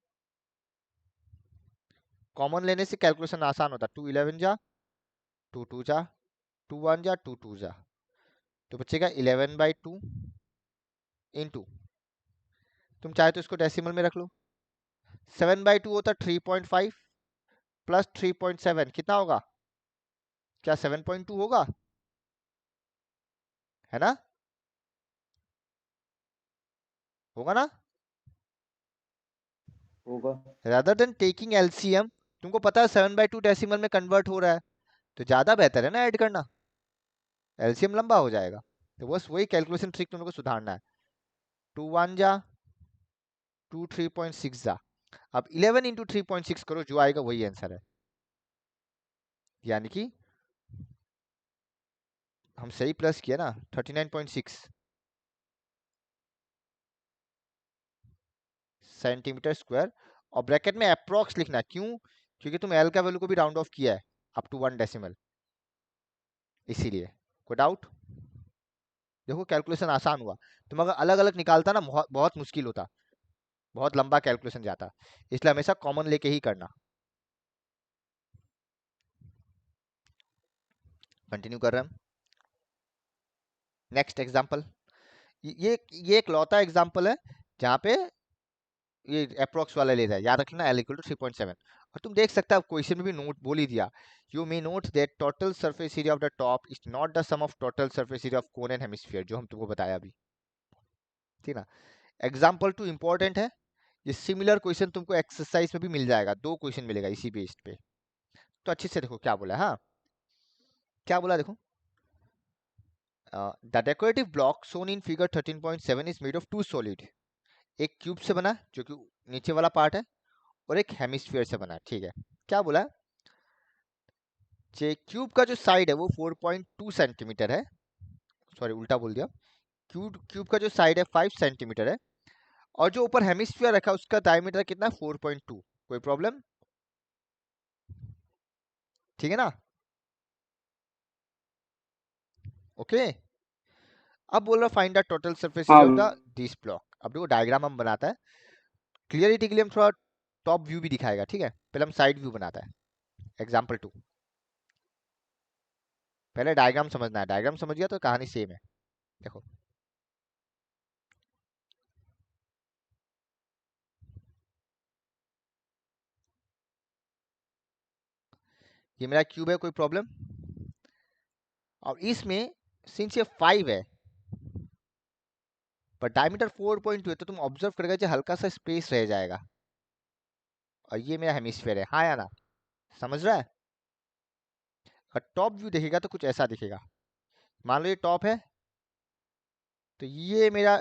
कॉमन लेने से कैलकुलेशन आसान होता, 2 11 जा, 2 2 जा, 2 1 जा, 2 2 जा, तो बचेगा 11/2 इंटू, तुम चाहे तो इसको डेसिमल में रख लो, 7/2 होता 3.5 प्लस 3.7 कितना होगा, क्या 7.2 होगा, है ना, होगा ना। होगा। रादर देन टेकिंग एलसीएम, तुमको पता है 7/2 डेसिमल में कन्वर्ट हो रहा है, तो ज्यादा बेहतर है ना ऐड करना, एलसीएम लंबा हो जाएगा, तो बस वही कैलकुलेशन ट्रिक तुमको सुधारना है। 2 1 जा, 2 3.6 जा, अब 11 इंटू 3.6 करो, जो आएगा वही आंसर है, यानी कि हम सही प्लस किया ना, 39.6 सेंटीमीटर स्क्वायर, और ब्रैकेट में अप्रोक्स लिखना, क्यों, क्योंकि तुम एल का वैल्यू को भी राउंड ऑफ किया है अप टू 1 डेसिमल, इसीलिए। कोई डाउट? देखो कैलकुलेशन आसान हुआ, तुम अगर अलग अलग निकालता ना बहुत बहुत मुश्किल होता, बहुत लंबा कैलकुलेशन जाता, इसलिए हमेशा कॉमन लेके ही करना। कंटिन्यू कर रहे हैं हम, नेक्स्ट एग्जांपल, ये एक लौता एग्जांपल है जहाँ पे ये अप्रोक्स वाला ले रहा है, याद रखना L = 3.7, और तुम देख सकते हो क्वेश्चन में भी नोट बोल ही दिया, you may note that total surface area of the top is not the sum of total surface area of cone and hemisphere, जो हम तुमको बताया अभी, ठीक ना। एग्जाम्पल 2 इंपॉर्टेंट है, ये सिमिलर क्वेश्चन तुमको एक्सरसाइज में भी मिल जाएगा, 2 क्वेश्चन मिलेगा इसी बेस पे, तो अच्छे से देखो क्या बोला है, हाँ क्या बोला देखो, the decorative block shown in figure 13.7 is made of two solid, एक क्यूब से बना जो कि नीचे वाला पार्ट है, और एक हेमिस्फीयर से बना, ठीक है। क्या बोला, क्यूब का जो साइड है वो 4.2 सेंटीमीटर है, सॉरी उल्टा बोल दिया, क्यूब का जो साइड है 5 सेंटीमीटर है, और जो ऊपर हेमिस्फीयर रखा है उसका डायमीटर कितना है 4.2, कोई प्रॉब्लम, ठीक है ना, ओके। अब बोल रहा फाइंड द टोटल सरफेस हाँ area of the this block, अब देखो डायग्राम हम बनाता है, क्लियरिटी के लिए हम थोड़ा टॉप व्यू भी दिखाएगा, ठीक है, पहले हम साइड व्यू बनाता है, एग्जाम्पल 2, पहले डायग्राम समझना है, डायग्राम समझ गया तो कहानी सेम है, देखो ये मेरा क्यूब है, कोई प्रॉब्लम, और इसमें सिंस ये 5 है पर डायमीटर 4.2 है, तो तुम ऑब्जर्व करेगा जो हल्का सा स्पेस रह जाएगा, और ये मेरा हेमिस्फीयर है, हाँ या ना, समझ रहा है। और टॉप व्यू देखेगा तो कुछ ऐसा दिखेगा, मान लो ये टॉप है, तो ये मेरा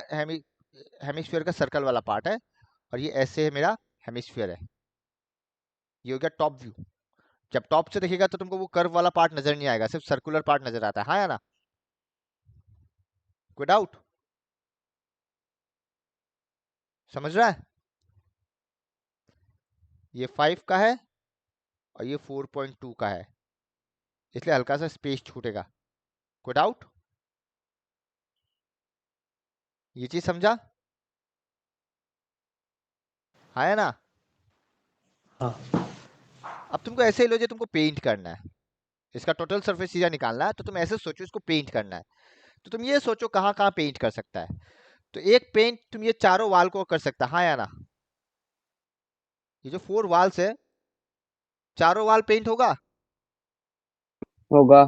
हेमिस्फीयर का सर्कल वाला पार्ट है, और ये ऐसे मेरा हेमिस्फीयर है, ये हो गया टॉप व्यू। जब टॉप से देखेगा तो तुमको वो कर्व वाला पार्ट नजर नहीं आएगा, सिर्फ सर्कुलर पार्ट नजर आता है, हाँ या ना, कोई डाउट, समझ रहा है। ये 5 का है और ये 4.2 का है, इसलिए हल्का सा स्पेस छूटेगा, कोई डाउट, ये चीज समझा, हाँ या ना। हाँ अब तुमको ऐसे ही लो जो तुमको पेंट करना है, इसका टोटल सरफेस एरिया निकालना है, तो तुम ऐसे सोचो इसको पेंट करना है, तो तुम ये सोचो कहाँ कहाँ पेंट कर सकता है, तो एक पेंट तुम ये चारों वाल को कर सकता है, हाँ या ना, ये जो 4 वाल्स है चारों वाल पेंट होगा, होगा।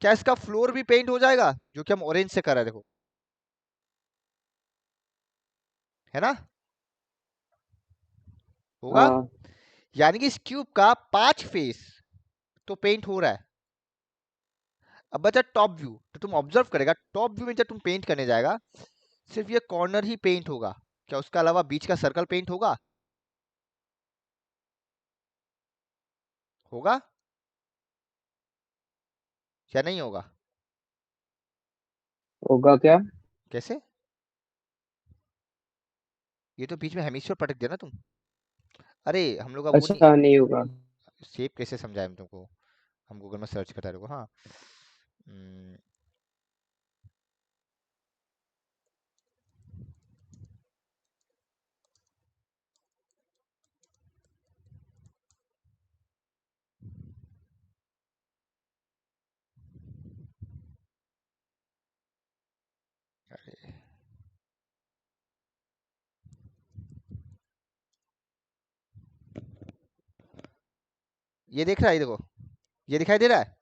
क्या इसका फ्लोर भी पेंट हो जाएगा, जो कि हम ऑरेंज से कर रहे हैं, देखो, है ना, होगा, हाँ यानी कि इस क्यूब का 5 फेस तो पेंट हो रहा है। अब बचा टॉप व्यू, तो तुम ऑब्जर्व करेगा टॉप व्यू में जब तुम पेंट करने जाएगा सिर्फ ये कॉर्नर ही पेंट होगा, क्या उसका अलावा बीच का सर्कल पेंट होगा, होगा, या नहीं होगा? होगा क्या? कैसे? ये तो बीच में हेमिस्फीयर पटक दिया ना तुम। अरे हम लोग का वो नहीं। अच्छा, नहीं होगा। शेप कैसे समझाएं हम तुमको? हम गूगल में सर्च करता रहो। हाँ। हम्म, अरे ये देख रहा है, ये देखो, ये दिखाई दे रहा है।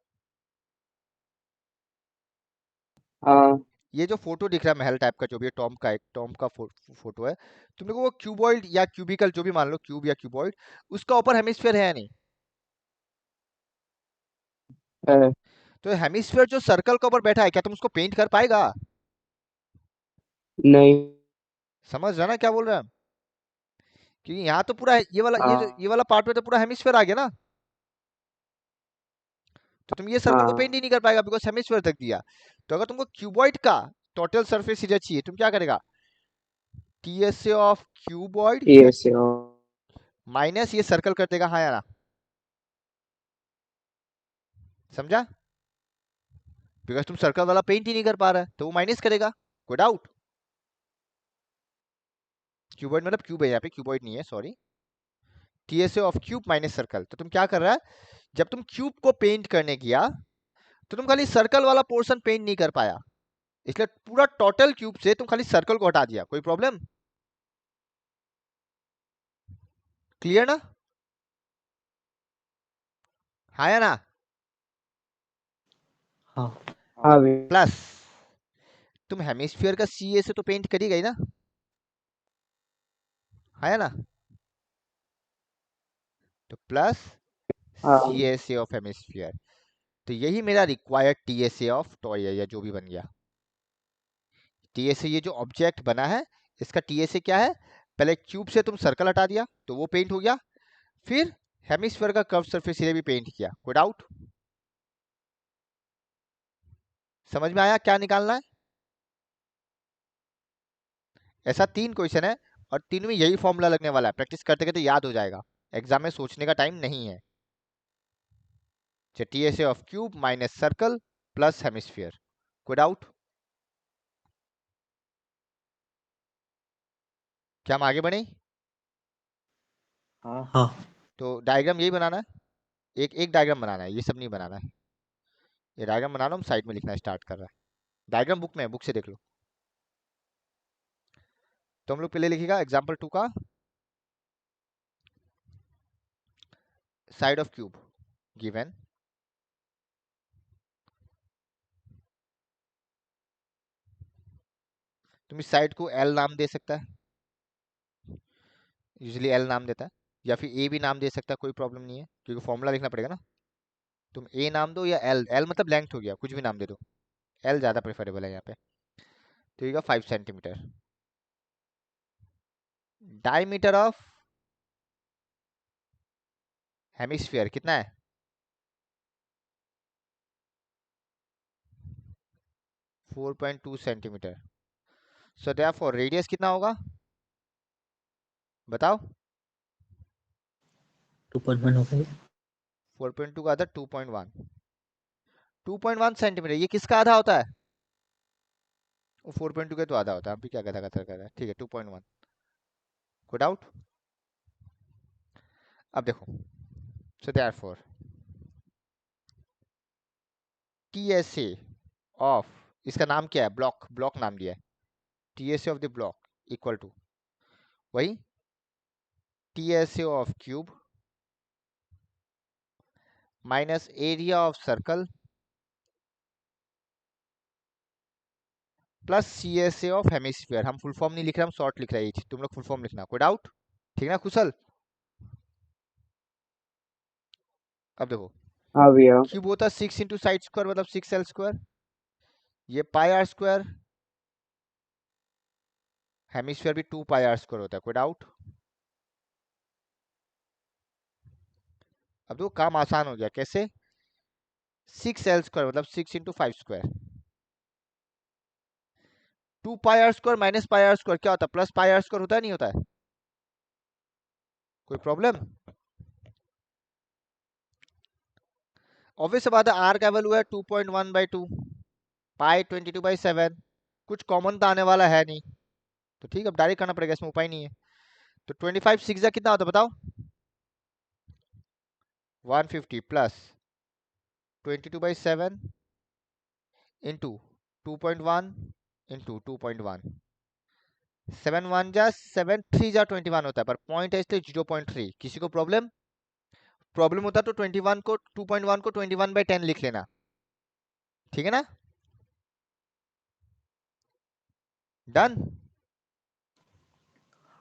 हाँ। ये जो फोटो दिख रहा है महल टाइप का, जो भी है टॉम का, एक टॉम का फोटो है। तुम लोगों को क्यूबॉइड या क्यूबिकल जो भी मान लो, क्यूब या क्यूबॉइड, उसका ऊपर हेमिस्फीयर है या नहीं? है। तो हेमिस्फीयर जो सर्कल के ऊपर बैठा है, क्या तुम उसको पेंट कर पाएगा? नहीं। समझ रहा ना क्या बोल रहा है? क्योंकि यहाँ तो पूरा ये वाला, ये हाँ। वाला पार्ट में तो पूरा हेमिस्फीयर आ गया ना। तो तुम ये सर्कल को पेंट हाँ। ही नहीं कर पाएगा, बिकॉज हेमिस्फीयर तक दिया। तो अगर तुमको क्यूबॉइड का टोटल सरफेस एरिया चाहिए, तुम क्या करेगा? TSA of cuboid TSA। Minus ये सर्कल कर देगा, हाँ या ना? समझा? बिकॉज तुम सर्कल वाला पेंट ही नहीं कर पा रहा है, तो वो माइनस करेगा। कोई डाउट? क्यूबॉइड मतलब क्यूब है, यहाँ पे क्यूबॉइड नहीं है, sorry. TSA of cube minus circle. तो तुम क्या कर रहा है, जब तुम क्यूब को पेंट करने गया, तो तुम खाली सर्कल वाला पोर्शन पेंट नहीं कर पाया, इसलिए पूरा टोटल क्यूब से तुम खाली सर्कल को हटा दिया। कोई प्रॉब्लम? क्लियर ना? हाँ या ना? हाँ। हाँ भैया। प्लस तुम हेमिस्फीयर का सीए से तो पेंट कर ही गई ना? हाँ या ना? तो प्लस सी हाँ। S A of hemisphere. तो यही मेरा required T S A of toy है, या जो भी बन गया। टी एस ए, ये जो ऑब्जेक्ट बना है, इसका टी एस ए क्या है? पहले क्यूब से तुम सर्कल हटा दिया, तो वो पेंट हो गया। फिर हेमिस्फीयर का कर्व सरफेस एरिया भी पेंट किया। कोई डाउट? समझ में आया क्या निकालना है? ऐसा 3 क्वेश्चन है, और 3 में यही फॉर्मूला लगने वाला है। प्रैक्टिस करते करते याद हो जाएगा, एग्जाम में सोचने का टाइम नहीं है। T S A of cube minus circle plus hemisphere. कोई डाउट? क्या हम आगे बढ़े? हाँ। हाँ। तो डायग्राम यही बनाना है, एक एक डायग्राम बनाना है, ये सब नहीं बनाना है। ये डायग्राम बना लो, हम साइड में लिखना स्टार्ट कर रहा है। डायग्राम बुक में है, बुक से देख लो। तो हम लोग पहले लिखेगा एग्जाम्पल 2 का साइड ऑफ क्यूब गिवन। तुम इस साइड को एल नाम दे सकता है, यूजली एल नाम देता है, या फिर ए भी नाम दे सकता है, कोई प्रॉब्लम नहीं है, क्योंकि फॉर्मूला लिखना पड़ेगा ना। तुम ए नाम दो या एल, एल मतलब लेंथ हो गया, कुछ भी नाम दे दो। एल ज़्यादा प्रेफरेबल है यहाँ पे। तो ये 5 सेंटीमीटर। डायमीटर ऑफ हेमिस्फीयर कितना है? 4.2 सेंटीमीटर। सो देयरफॉर रेडियस कितना होगा, बताओ? 2.1 हो गया। 4.2 का आधा 2.1, 2.1 सेंटीमीटर। ये किसका आधा होता है? वो 4.2 का तो आधा होता है। अभी क्या गधा गधा कर रहा है? ठीक है, 2.1। कोई डाउट? अब देखो, so therefore T S A of, इसका नाम क्या है? ब्लॉक, ब्लॉक नाम दिया है। T S A of the block equal to वही T S A of cube minus area of circle plus C S A of hemisphere. हम full form नहीं लिख रहे, हम शॉर्ट लिख रहे हैं। तुम लोग फुल फॉर्म लिखना। कोई डाउट? ठीक ना कुशल? अब देखो, हाँ भैया। क्यूब होता है 6 इंटू साइड स्क्वायर, मतलब 6 L स्क्वायर। ये पाई आर स्क्वायर, हेमिस्फीयर भी 2 पाई आर स्क्वायर होता है। कोई डाउट? अब देखो काम आसान हो गया। कैसे? 6L² मतलब 6 इंटू 5²। 2πr² माइनस πr² क्या होता है? प्लस πr² होता है, नहीं होता है? कोई प्रॉब्लम? ऑब्वियस बात है, आर का वैल्यू है 2.1/2, पाई 22/7, कुछ कॉमन तो आने वाला है नहीं, तो ठीक है, अब डायरेक्ट करना पड़ेगा, इसमें उपाय नहीं है। तो 25 6 कितना होता है बताओ? 150 प्लस 22/7 इंटू 2.1 इंटू 2.1, 7 1 जा 7 3 जा 21 होता है, पर पॉइंट है इसलिए 0.3। किसी को प्रॉब्लम प्रॉब्लम होता तो 21 को 2.1 को 21/10 लिख लेना, ठीक है ना? डन।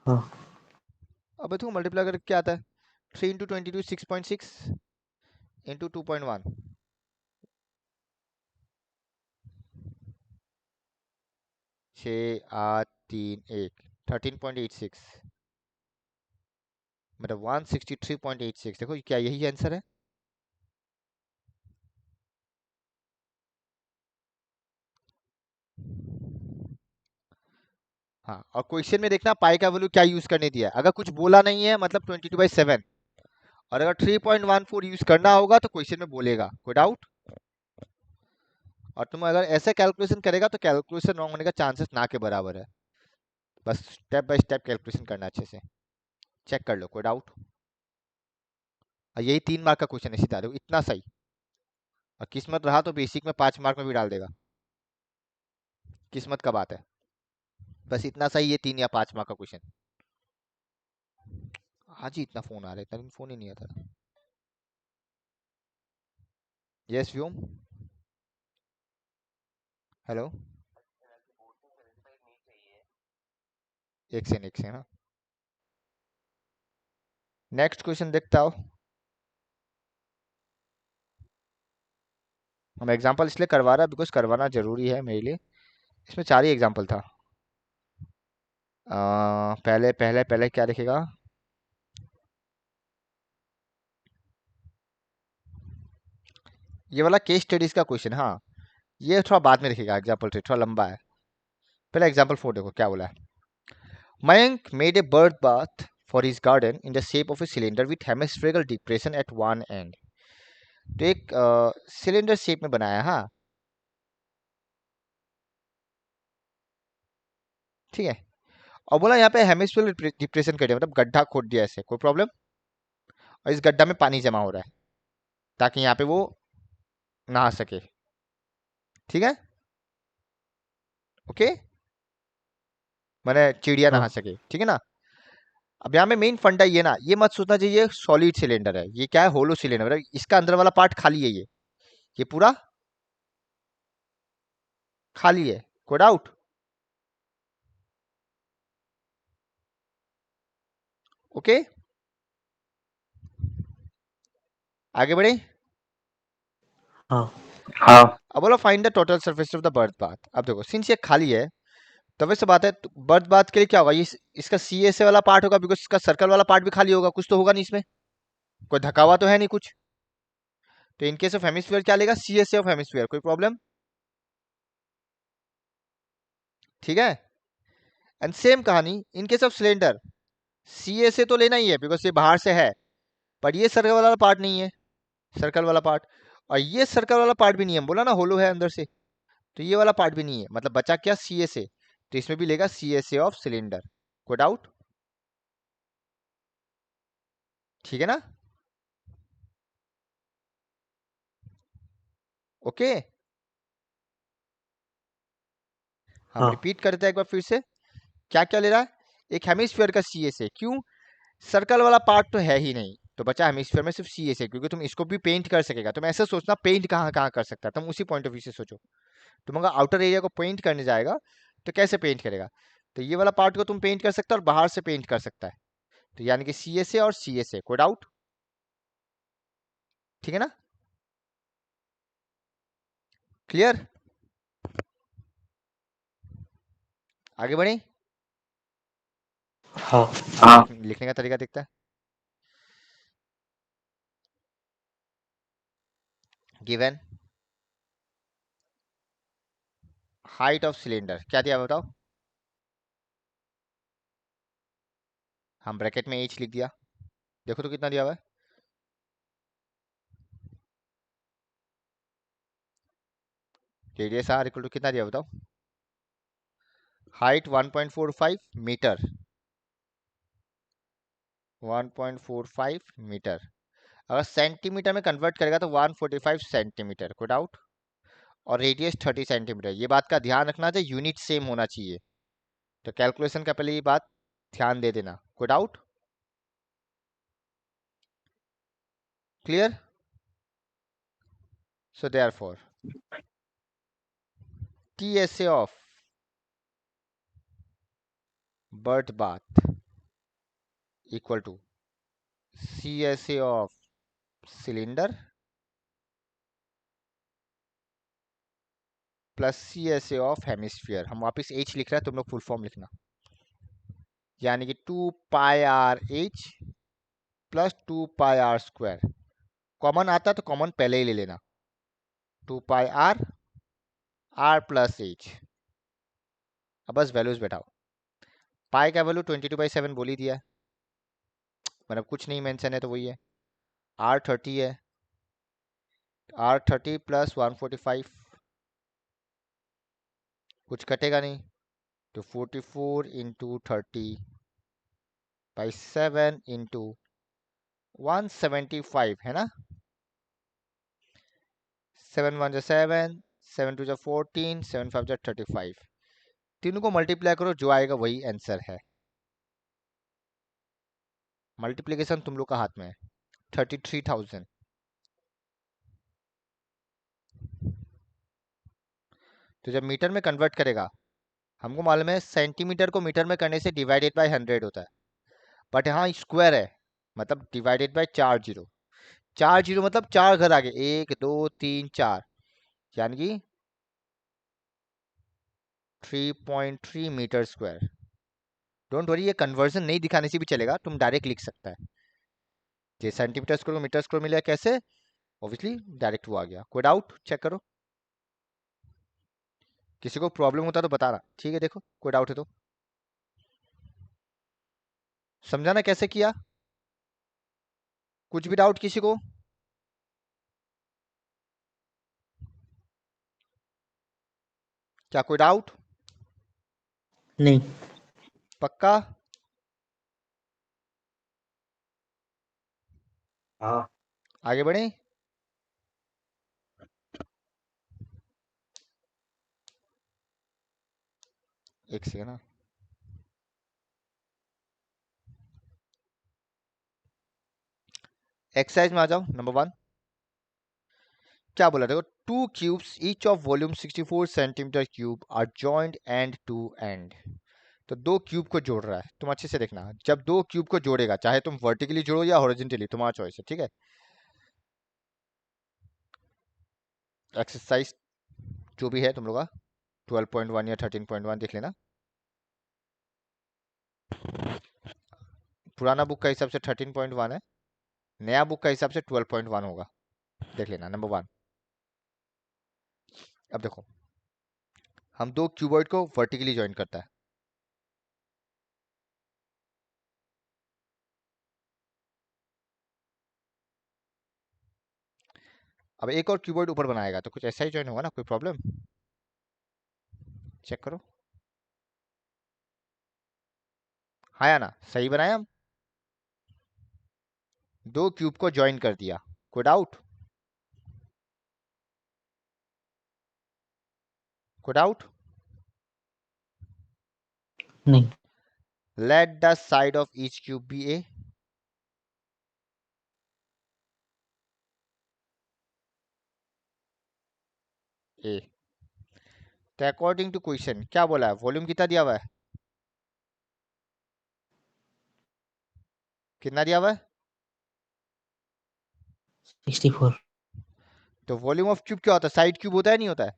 हाँ अब देखो मल्टीप्लाई करके क्या आता है? 3 इंटू 22 6.6 इंटू 2.1, 6 8 3 1 13.86, मतलब 163.86। देखो क्या यही आंसर है? हाँ, और क्वेश्चन में देखना पाई का वैल्यू क्या यूज करने दिया है। अगर कुछ बोला नहीं है मतलब 22/7, और अगर 3.14 यूज करना होगा तो क्वेश्चन में बोलेगा, कोई डाउट? और तुम अगर ऐसे कैलकुलेशन करेगा तो कैलकुलेशन रॉन्ग होने का चांसेस ना के बराबर है। बस स्टेप बाय स्टेप कैलकुलेशन करना अच्छे से, चेक कर लो, कोई डाउट? और यही 3 मार्क का क्वेश्चन है सीधा, देखो इतना सही, और किस्मत रहा तो बेसिक में 5 मार्क में भी डाल देगा, किस्मत का बात है। बस इतना सही, ये 3 या 5 मार्क का क्वेश्चन। आज ही इतना फोन आ रहा है, इतना दिन फोन ही नहीं आता। यस व्योम, हेलो, एक से ना। नेक्स्ट क्वेश्चन देखता हो। हम एग्जांपल इसलिए करवा रहा है बिकॉज करवाना जरूरी है मेरे लिए। इसमें 4 ही एग्जांपल था। पहले पहले पहले क्या लिखेगा? ये वाला केस स्टडीज का क्वेश्चन, हाँ ये थोड़ा बाद में लिखेगा, एग्जाम्पल 3 थोड़ा लंबा है। पहले एग्जाम्पल 4 देखो क्या बोला है। Mayank made a bird bath for his garden in the shape of a cylinder with hemispherical depression at one end। तो एक सिलेंडर शेप में बनाया, हाँ ठीक है। और बोला यहाँ पे हेमिस्फेरिकल डिप्रेशन कर दिया, मतलब गड्ढा खोद दिया ऐसे, कोई प्रॉब्लम? और इस गड्ढा में पानी जमा हो रहा है ताकि यहाँ पे वो नहा सके, ठीक है, ओके, मैंने चिड़िया हाँ नहा सके, ठीक है ना? अब यहाँ में मेन फंडा ये ना, ये मत सोचना चाहिए सॉलिड सिलेंडर है, ये क्या है, होलो सिलेंडर, मतलब इसका अंदर वाला पार्ट खाली है, ये पूरा खाली है, कोई डाउट? ओके, आगे बढ़े। हाँ हाँ अब बोलो find the total surface of the birth bath. अब देखो सिंस ये खाली है तो वैसे बात है, बर्थ बाथ के लिए क्या होगा, ये इसका सी एस ए वाला पार्ट होगा, बिकॉज इसका सर्कल वाला पार्ट भी खाली होगा, कुछ तो होगा नहीं इसमें, कोई धक्का हुआ तो है नहीं कुछ। तो इन केस ऑफ हेमिस्फीयर क्या लेगा? C S A of hemisphere, कोई प्रॉब्लम? ठीक है। एंड सेम कहानी in case of cylinder, C S A तो लेना ही है बिकॉज ये बाहर से है, पर ये सर्कल वाला पार्ट नहीं है, सर्कल वाला पार्ट, और ये सर्कल वाला पार्ट भी नहीं है, हम बोला ना होलो है अंदर से, तो ये वाला पार्ट भी नहीं है, मतलब बचा क्या? C S A. तो इसमें भी लेगा C S A of cylinder, कोई डाउट? ठीक है ना? ओके, हम हाँ रिपीट करते हैं एक बार फिर से, क्या क्या ले रहा है? एक हेमिस्फीयर का सी एस ए, क्यों? सर्कल वाला पार्ट तो है ही नहीं, तो बचा हेमिस्फीयर में सिर्फ सी एस ए, क्योंकि तुम इसको भी पेंट कर सकेगा। तुम ऐसे सोचना पेंट कहाँ कहाँ कर सकता है, तुम उसी पॉइंट ऑफ व्यू से सोचो। तुम अगर आउटर एरिया को पेंट करने जाएगा तो कैसे पेंट करेगा? तो ये वाला पार्ट को तुम पेंट कर सकता है और बाहर से पेंट कर सकता है, तो यानी कि सी एस ए और सी एस ए, कोई डाउट? ठीक है ना? क्लियर? आगे बढ़े। हाँ हाँ लिखने का तरीका दिखता है। गिवन हाइट ऑफ सिलेंडर क्या दिया बताओ। हम ब्रैकेट में h लिख दिया, देखो तो कितना दिया हुआ है। रेडियस r इक्वल टू कितना दिया बताओ। Height 1.45 metre, 1.45 metre. अगर सेंटीमीटर में कन्वर्ट करेगा तो 145 सेंटीमीटर, कोई डाउट। और रेडियस 30 सेंटीमीटर। ये बात का ध्यान रखना चाहिए, यूनिट सेम होना चाहिए। तो कैलकुलेशन का पहले ये बात ध्यान दे देना, कोई doubt. Clear. So therefore TSA of bird bath equal to CSA of cylinder plus CSA of hemisphere. हम वापस h लिख रहे हैं, तुम लोग फुल फॉर्म लिखना, यानी कि 2 pi R H plus 2 pi R square. Common आता है तो कॉमन पहले ही ले लेना, 2 पाई आर प्लस एच। अब बस वैल्यूज बैठाओ। पाई का वैल्यू 22/7 बोल ही दिया है, मतलब कुछ नहीं मेंशन है तो वही है। आर 30 है, आर 30 प्लस 145, कुछ कटेगा नहीं, तो 44 इंटू 30/7 इंटू 175 है ना। 7 1 7, 7 2 14, 7 5 35। तीनों को मल्टीप्लाई करो, जो आएगा वही आंसर है। मल्टीप्लिकेशन तुम लोग का हाथ में है। 33,000। तो जब मीटर में कन्वर्ट करेगा, हमको मालूम है सेंटीमीटर को मीटर में करने से डिवाइडेड बाय 100 होता है, बट यहाँ स्क्वायर है, मतलब डिवाइडेड बाय 4 जीरो। 4 जीरो मतलब 4 घर आगे, 1 2 3 4, यानी कि 3.3 मीटर स्क्वायर। डोंट वरी, ये कन्वर्जन नहीं दिखाने से भी चलेगा, तुम डायरेक्ट लिख सकता है। ये सेंटीमीटर स्क्वायर को मीटर स्क्वायर मिला कैसे, ऑब्वियसली डायरेक्ट वो आ गया। कोई डाउट चेक करो, किसी को प्रॉब्लम होता तो बताना, ठीक है। देखो कोई डाउट है तो समझाना कैसे किया। कुछ भी डाउट किसी को। क्या कोई डाउट। नहीं। पक्का। हाँ। आगे बढ़े। एक सेकंड ना, एक्सरसाइज में आ जाओ। नंबर 1 क्या बोला, देखो 2 cubes each of volume 64 centimetre cube are joint end to end. तो 2 क्यूब को जोड़ रहा है, तुम अच्छे से देखना। जब 2 क्यूब को जोड़ेगा, चाहे तुम वर्टिकली जोड़ो या हॉरिजॉन्टली, तुम्हारा चॉइस है, ठीक है। एक्सरसाइज जो भी है तुम लोग का 12.1 या 13.1 देख लेना। पुराना बुक का हिसाब से 13.1 है, नया बुक का हिसाब से 12.1 होगा, देख लेना। नंबर 1, अब देखो हम 2 क्यूबॉइड को वर्टिकली ज्वाइन करता है। अब एक और क्यूबॉइड ऊपर बनाएगा तो कुछ ऐसा ही ज्वाइन होगा ना, कोई प्रॉब्लम। चेक करो, हाँ या ना, सही बनाया हम। 2 क्यूब को ज्वाइन कर दिया, कोई डाउट। कोई डाउट। नहीं। Let the side of each cube be A. A. तो अकॉर्डिंग टू क्वेश्चन क्या बोला है, वॉल्यूम कितना दिया हुआ है, कितना दिया हुआ है। 64। तो वॉल्यूम ऑफ क्यूब क्या होता है, साइड क्यूब होता है नहीं होता है।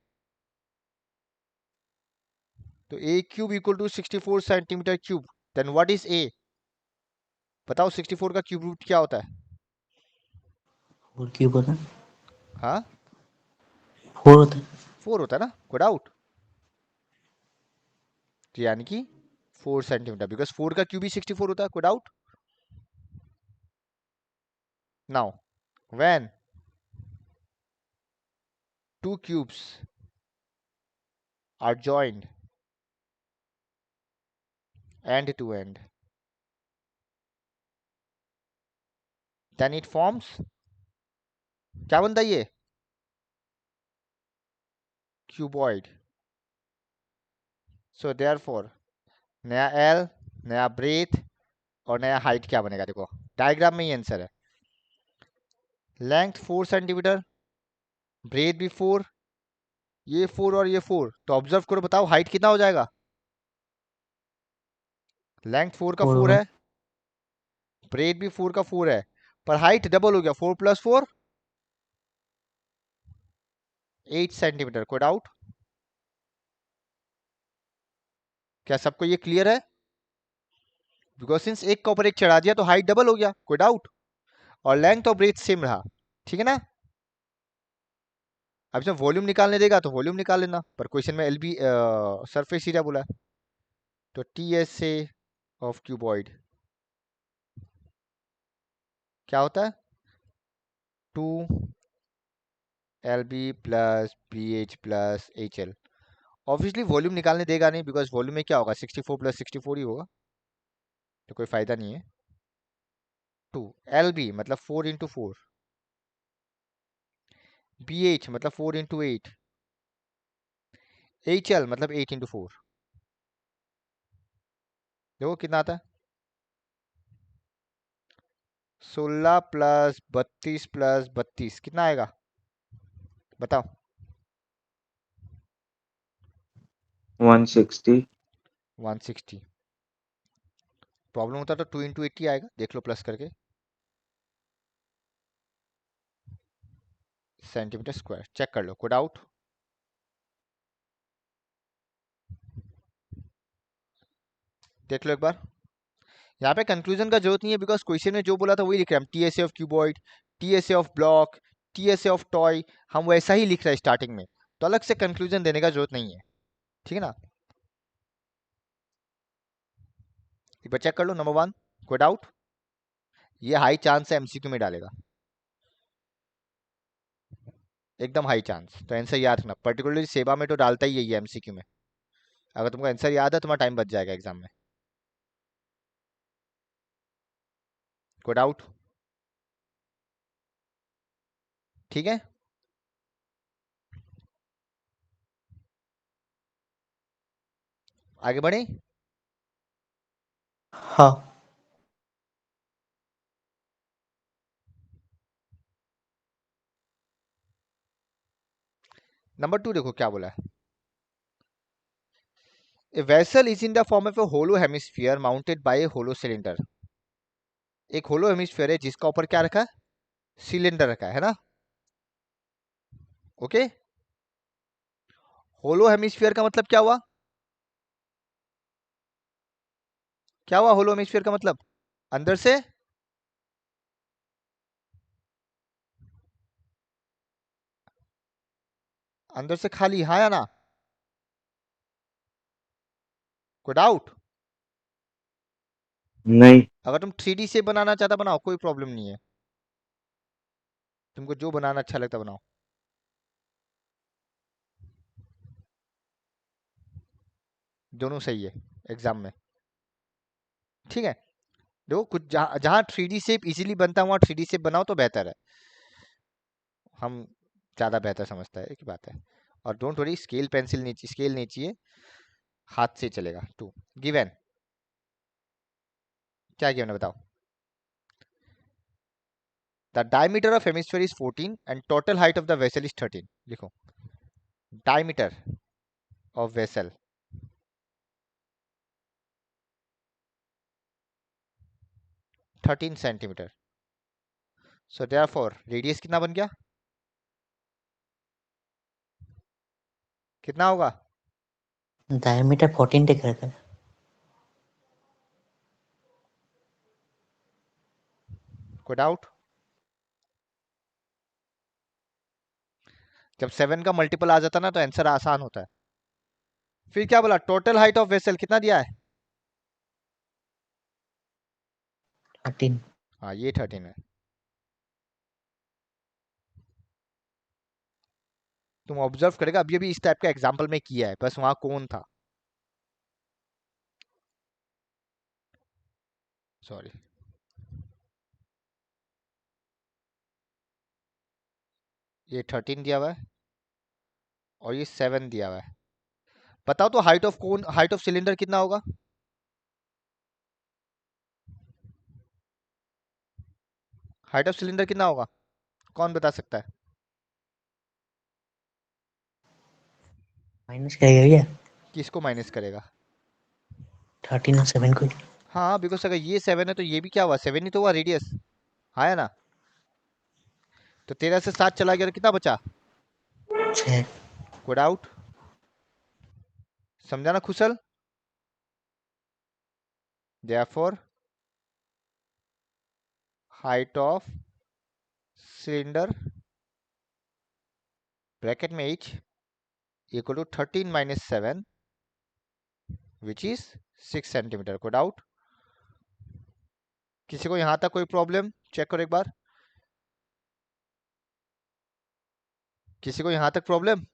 तो A cube equal to 64 centimetre cube. Then what is A, बताओ 64 का क्यूब रूट क्या होता है। 4 क्यूब होता है। हाँ 4 होता है। 4 होता है ना, कोई डाउट। तो यानी कि 4 सेंटीमीटर, बिकॉज 4 का क्यूब ही 64 होता है. कोई doubt? Now when two cubes are joined end to end, then it forms, क्या बनता है ये? क्यूबॉइड. सो देयरफॉर नया एल, नया ब्रेथ और नया हाइट क्या बनेगा? देखो डायग्राम में ही आंसर है. लेंथ 4 सेंटीमीटर, ब्रेथ भी 4, ये 4 और ये 4. तो ऑब्जर्व करो, बताओ हाइट कितना हो जाएगा? लेंथ 4 का 4 4 है, ब्रेथ भी 4 का 4 है, पर हाइट डबल हो गया. 4 + 4 8 सेंटीमीटर. कोई डाउट? क्या सबको ये क्लियर है? बिकॉज सिंस एक का ऊपर एक चढ़ा दिया तो हाइट डबल हो गया. कोई डाउट? और लेंथ और ब्रेथ सेम रहा. ठीक है ना? अब जब वॉल्यूम निकालने देगा तो वॉल्यूम निकाल लेना, पर क्वेश्चन में एलबी सरफेस एरिया बोला है. तो T S A of cuboid क्या होता है? 2 LB + BH + HL. Obviously volume निकालने देगा नहीं, बिकॉज वॉल्यूम में क्या होगा? 64 + 64 ही होगा, तो कोई फायदा नहीं है. 2 LB मतलब 4 × 4, BH मतलब 4 × 8, HL मतलब 8 × 4. देखो कितना आता है? 16 + 32 + 32 कितना आएगा? बताओ. 160. 160. प्रॉब्लम होता तो 2 × 80 आएगा. देख लो प्लस करके. Centimetre square. चेक कर लो. कोई डाउट? देख लो एक बार. यहाँ पे कंक्लूजन का जरूरत नहीं है, बिकॉज क्वेश्चन में जो बोला था वही लिख रहे हैं हम. TSA of cuboid, TSA of block, TSA of toy, हम वैसा ही लिख रहे हैं स्टार्टिंग में. तो अलग से कंक्लूजन देने का जरूरत नहीं है. ठीक है ना? एक बार चेक कर लो. नंबर 1. कोई डाउट? ये हाई चांस है एमसीक्यू में डालेगा, एकदम हाई चांस. तो आंसर याद रखना. पर्टिकुलरली सेवा में तो डालता ही है ये एमसीक्यू में. अगर तुमको आंसर याद है तुम्हारा टाइम बच जाएगा एग्जाम में. कोई डाउट? ठीक है, आगे बढ़े. हाँ. नंबर 2 देखो क्या बोला है. A vessel is in the form of a hollow hemisphere mounted by a hollow cylinder. एक होलो हेमिस्फीयर है जिसका ऊपर क्या रखा है? सिलेंडर रखा है ना? ओके. होलो हेमिस्फीयर का मतलब क्या हुआ? क्या हुआ होलो हेमिस्फीयर का मतलब? अंदर से अंदर से खाली, हाँ या ना? कोई डाउट? नहीं. अगर तुम 3D से बनाना चाहता बनाओ, कोई प्रॉब्लम नहीं है. तुमको जो बनाना अच्छा लगता बनाओ. दोनों सही है एग्जाम में. ठीक है. देखो कुछ जहाँ जहाँ 3D शेप इजीली बनता है वहाँ 3D शेप बनाओ तो बेहतर है. हम ज़्यादा बेहतर समझता है, एक ही बात है. और डोंट वरी, स्केल पेंसिल नहीं चाहिए, स्केल नहीं चाहिए, हाथ से चलेगा. 2. गिवन. क्या गिवन है बताओ? The diameter of hemisphere is 14 and total height of the vessel is 13. लिखो diameter of vessel 13 centimetre. So therefore radius कितना बन गया? कितना होगा? डायमीटर 14 दिख रहा था. कोई डाउट? जब 7 का मल्टीपल आ जाता ना तो आंसर आसान होता है. फिर क्या बोला, टोटल हाइट ऑफ वेसल कितना दिया है? 13। हाँ ये 13 है। तुम ऑब्जर्व करेगा, अभी अभी इस टाइप का एग्जाम्पल में किया है, बस वहां कौन था, सॉरी। ये 13 दिया हुआ है और ये 7 दिया हुआ है। बताओ तो height of cone, height of cylinder कितना होगा? हाइट ऑफ सिलेंडर कितना होगा, कौन बता सकता है? माइनस करेगा भैया किसको माइनस करेगा? 13 और 7 को। हाँ बिकॉज अगर ये 7 है तो ये भी क्या हुआ, 7 ही तो हुआ रेडियस, हाँ है ना? तो 13 से 7 चला गया तो कितना बचा? 6। Good out. समझा ना Khushal? Therefore height of cylinder bracket में h equal to 13 minus 7 which is 6 centimetre. Good out. किसी को यहां तक कोई प्रॉब्लम, चेक करो एक बार, किसी को यहां तक प्रॉब्लम?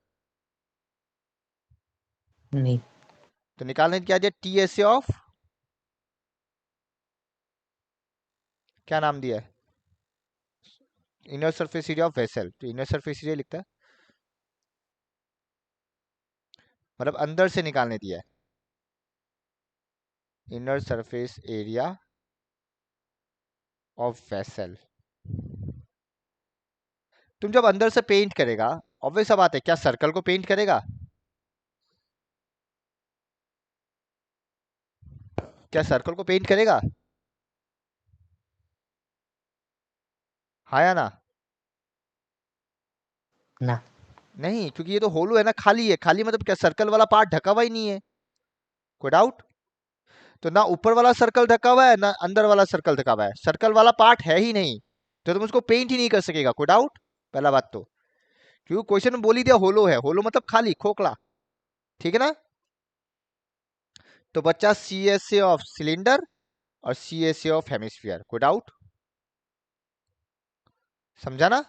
नहीं। तो निकालने क्या दिया, टी एस ए ऑफ, क्या नाम दिया है, inner surface area of vessel. तो इनर सरफेस एरिया लिखता है, मतलब अंदर से निकालने दिया है, inner surface area of vessel. तुम जब अंदर से पेंट करेगा, ऑब्वियस सा बात है, क्या सर्कल को पेंट करेगा? क्या सर्कल को पेंट करेगा, हाँ या ना? ना। नहीं, क्योंकि ये तो होलो है ना, खाली है। खाली मतलब क्या, सर्कल वाला पार्ट ढका हुआ ही नहीं है। कोई डाउट? तो ना ऊपर वाला सर्कल ढका हुआ है ना अंदर वाला सर्कल ढका हुआ है, सर्कल वाला पार्ट है ही नहीं, तो तुम उसको पेंट ही नहीं कर सकेगा। कोई डाउट? पहला बात तो, क्योंकि क्वेश्चन में बोल ही दिया होलो है, होलो मतलब खाली, खोखला, ठीक है ना? तो बच्चा C S A of cylinder और C S A of hemisphere. कोई डाउट? समझा ना?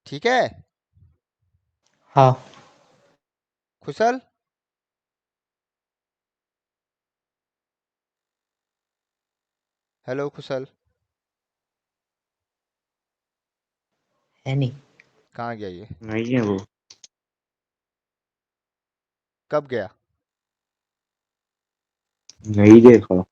ठीक है हाँ। खुशल? हेलो खुशल, है नहीं। कहाँ गया ये, नहीं है वो। कब गया? नहीं देखा।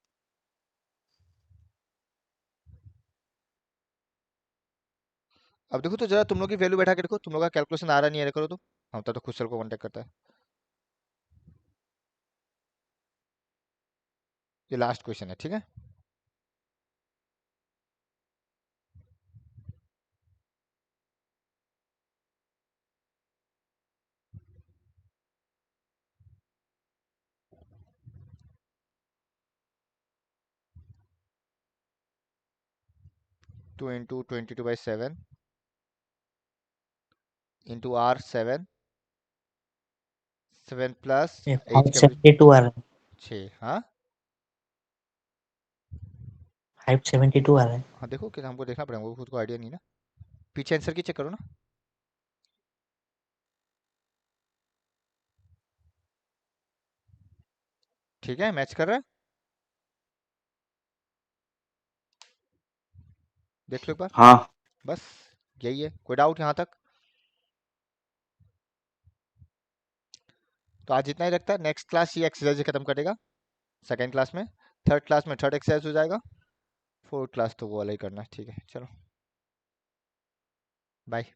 अब देखो तो जरा तुम लोग की वैल्यू बैठा के देखो, तुम लोग का कैलकुलेशन आ रहा नहीं है, करो तो हम तो खुशल को कांटेक्ट करता है। ये लास्ट क्वेश्चन है, ठीक है? Two into 22/7 into R 7, 7 plus H capital 572 आ रहा है। 6। हाँ 572 आ रहा है। हाँ देखो कि हमको देखना पड़ेगा, हमको खुद को आइडिया नहीं ना। पीछे आंसर की चेक करो ना। ठीक है, मैच कर रहा है, देख लो एक बार। हाँ। बस यही है, कोई डाउट यहाँ तक? तो आज इतना ही रखता है, नेक्स्ट क्लास ये एक्सरसाइज खत्म करेगा, सेकेंड क्लास में। थर्ड क्लास में थर्ड एक्सरसाइज हो जाएगा, फोर्थ क्लास तो वो वाला ही करना है। ठीक है चलो, बाय।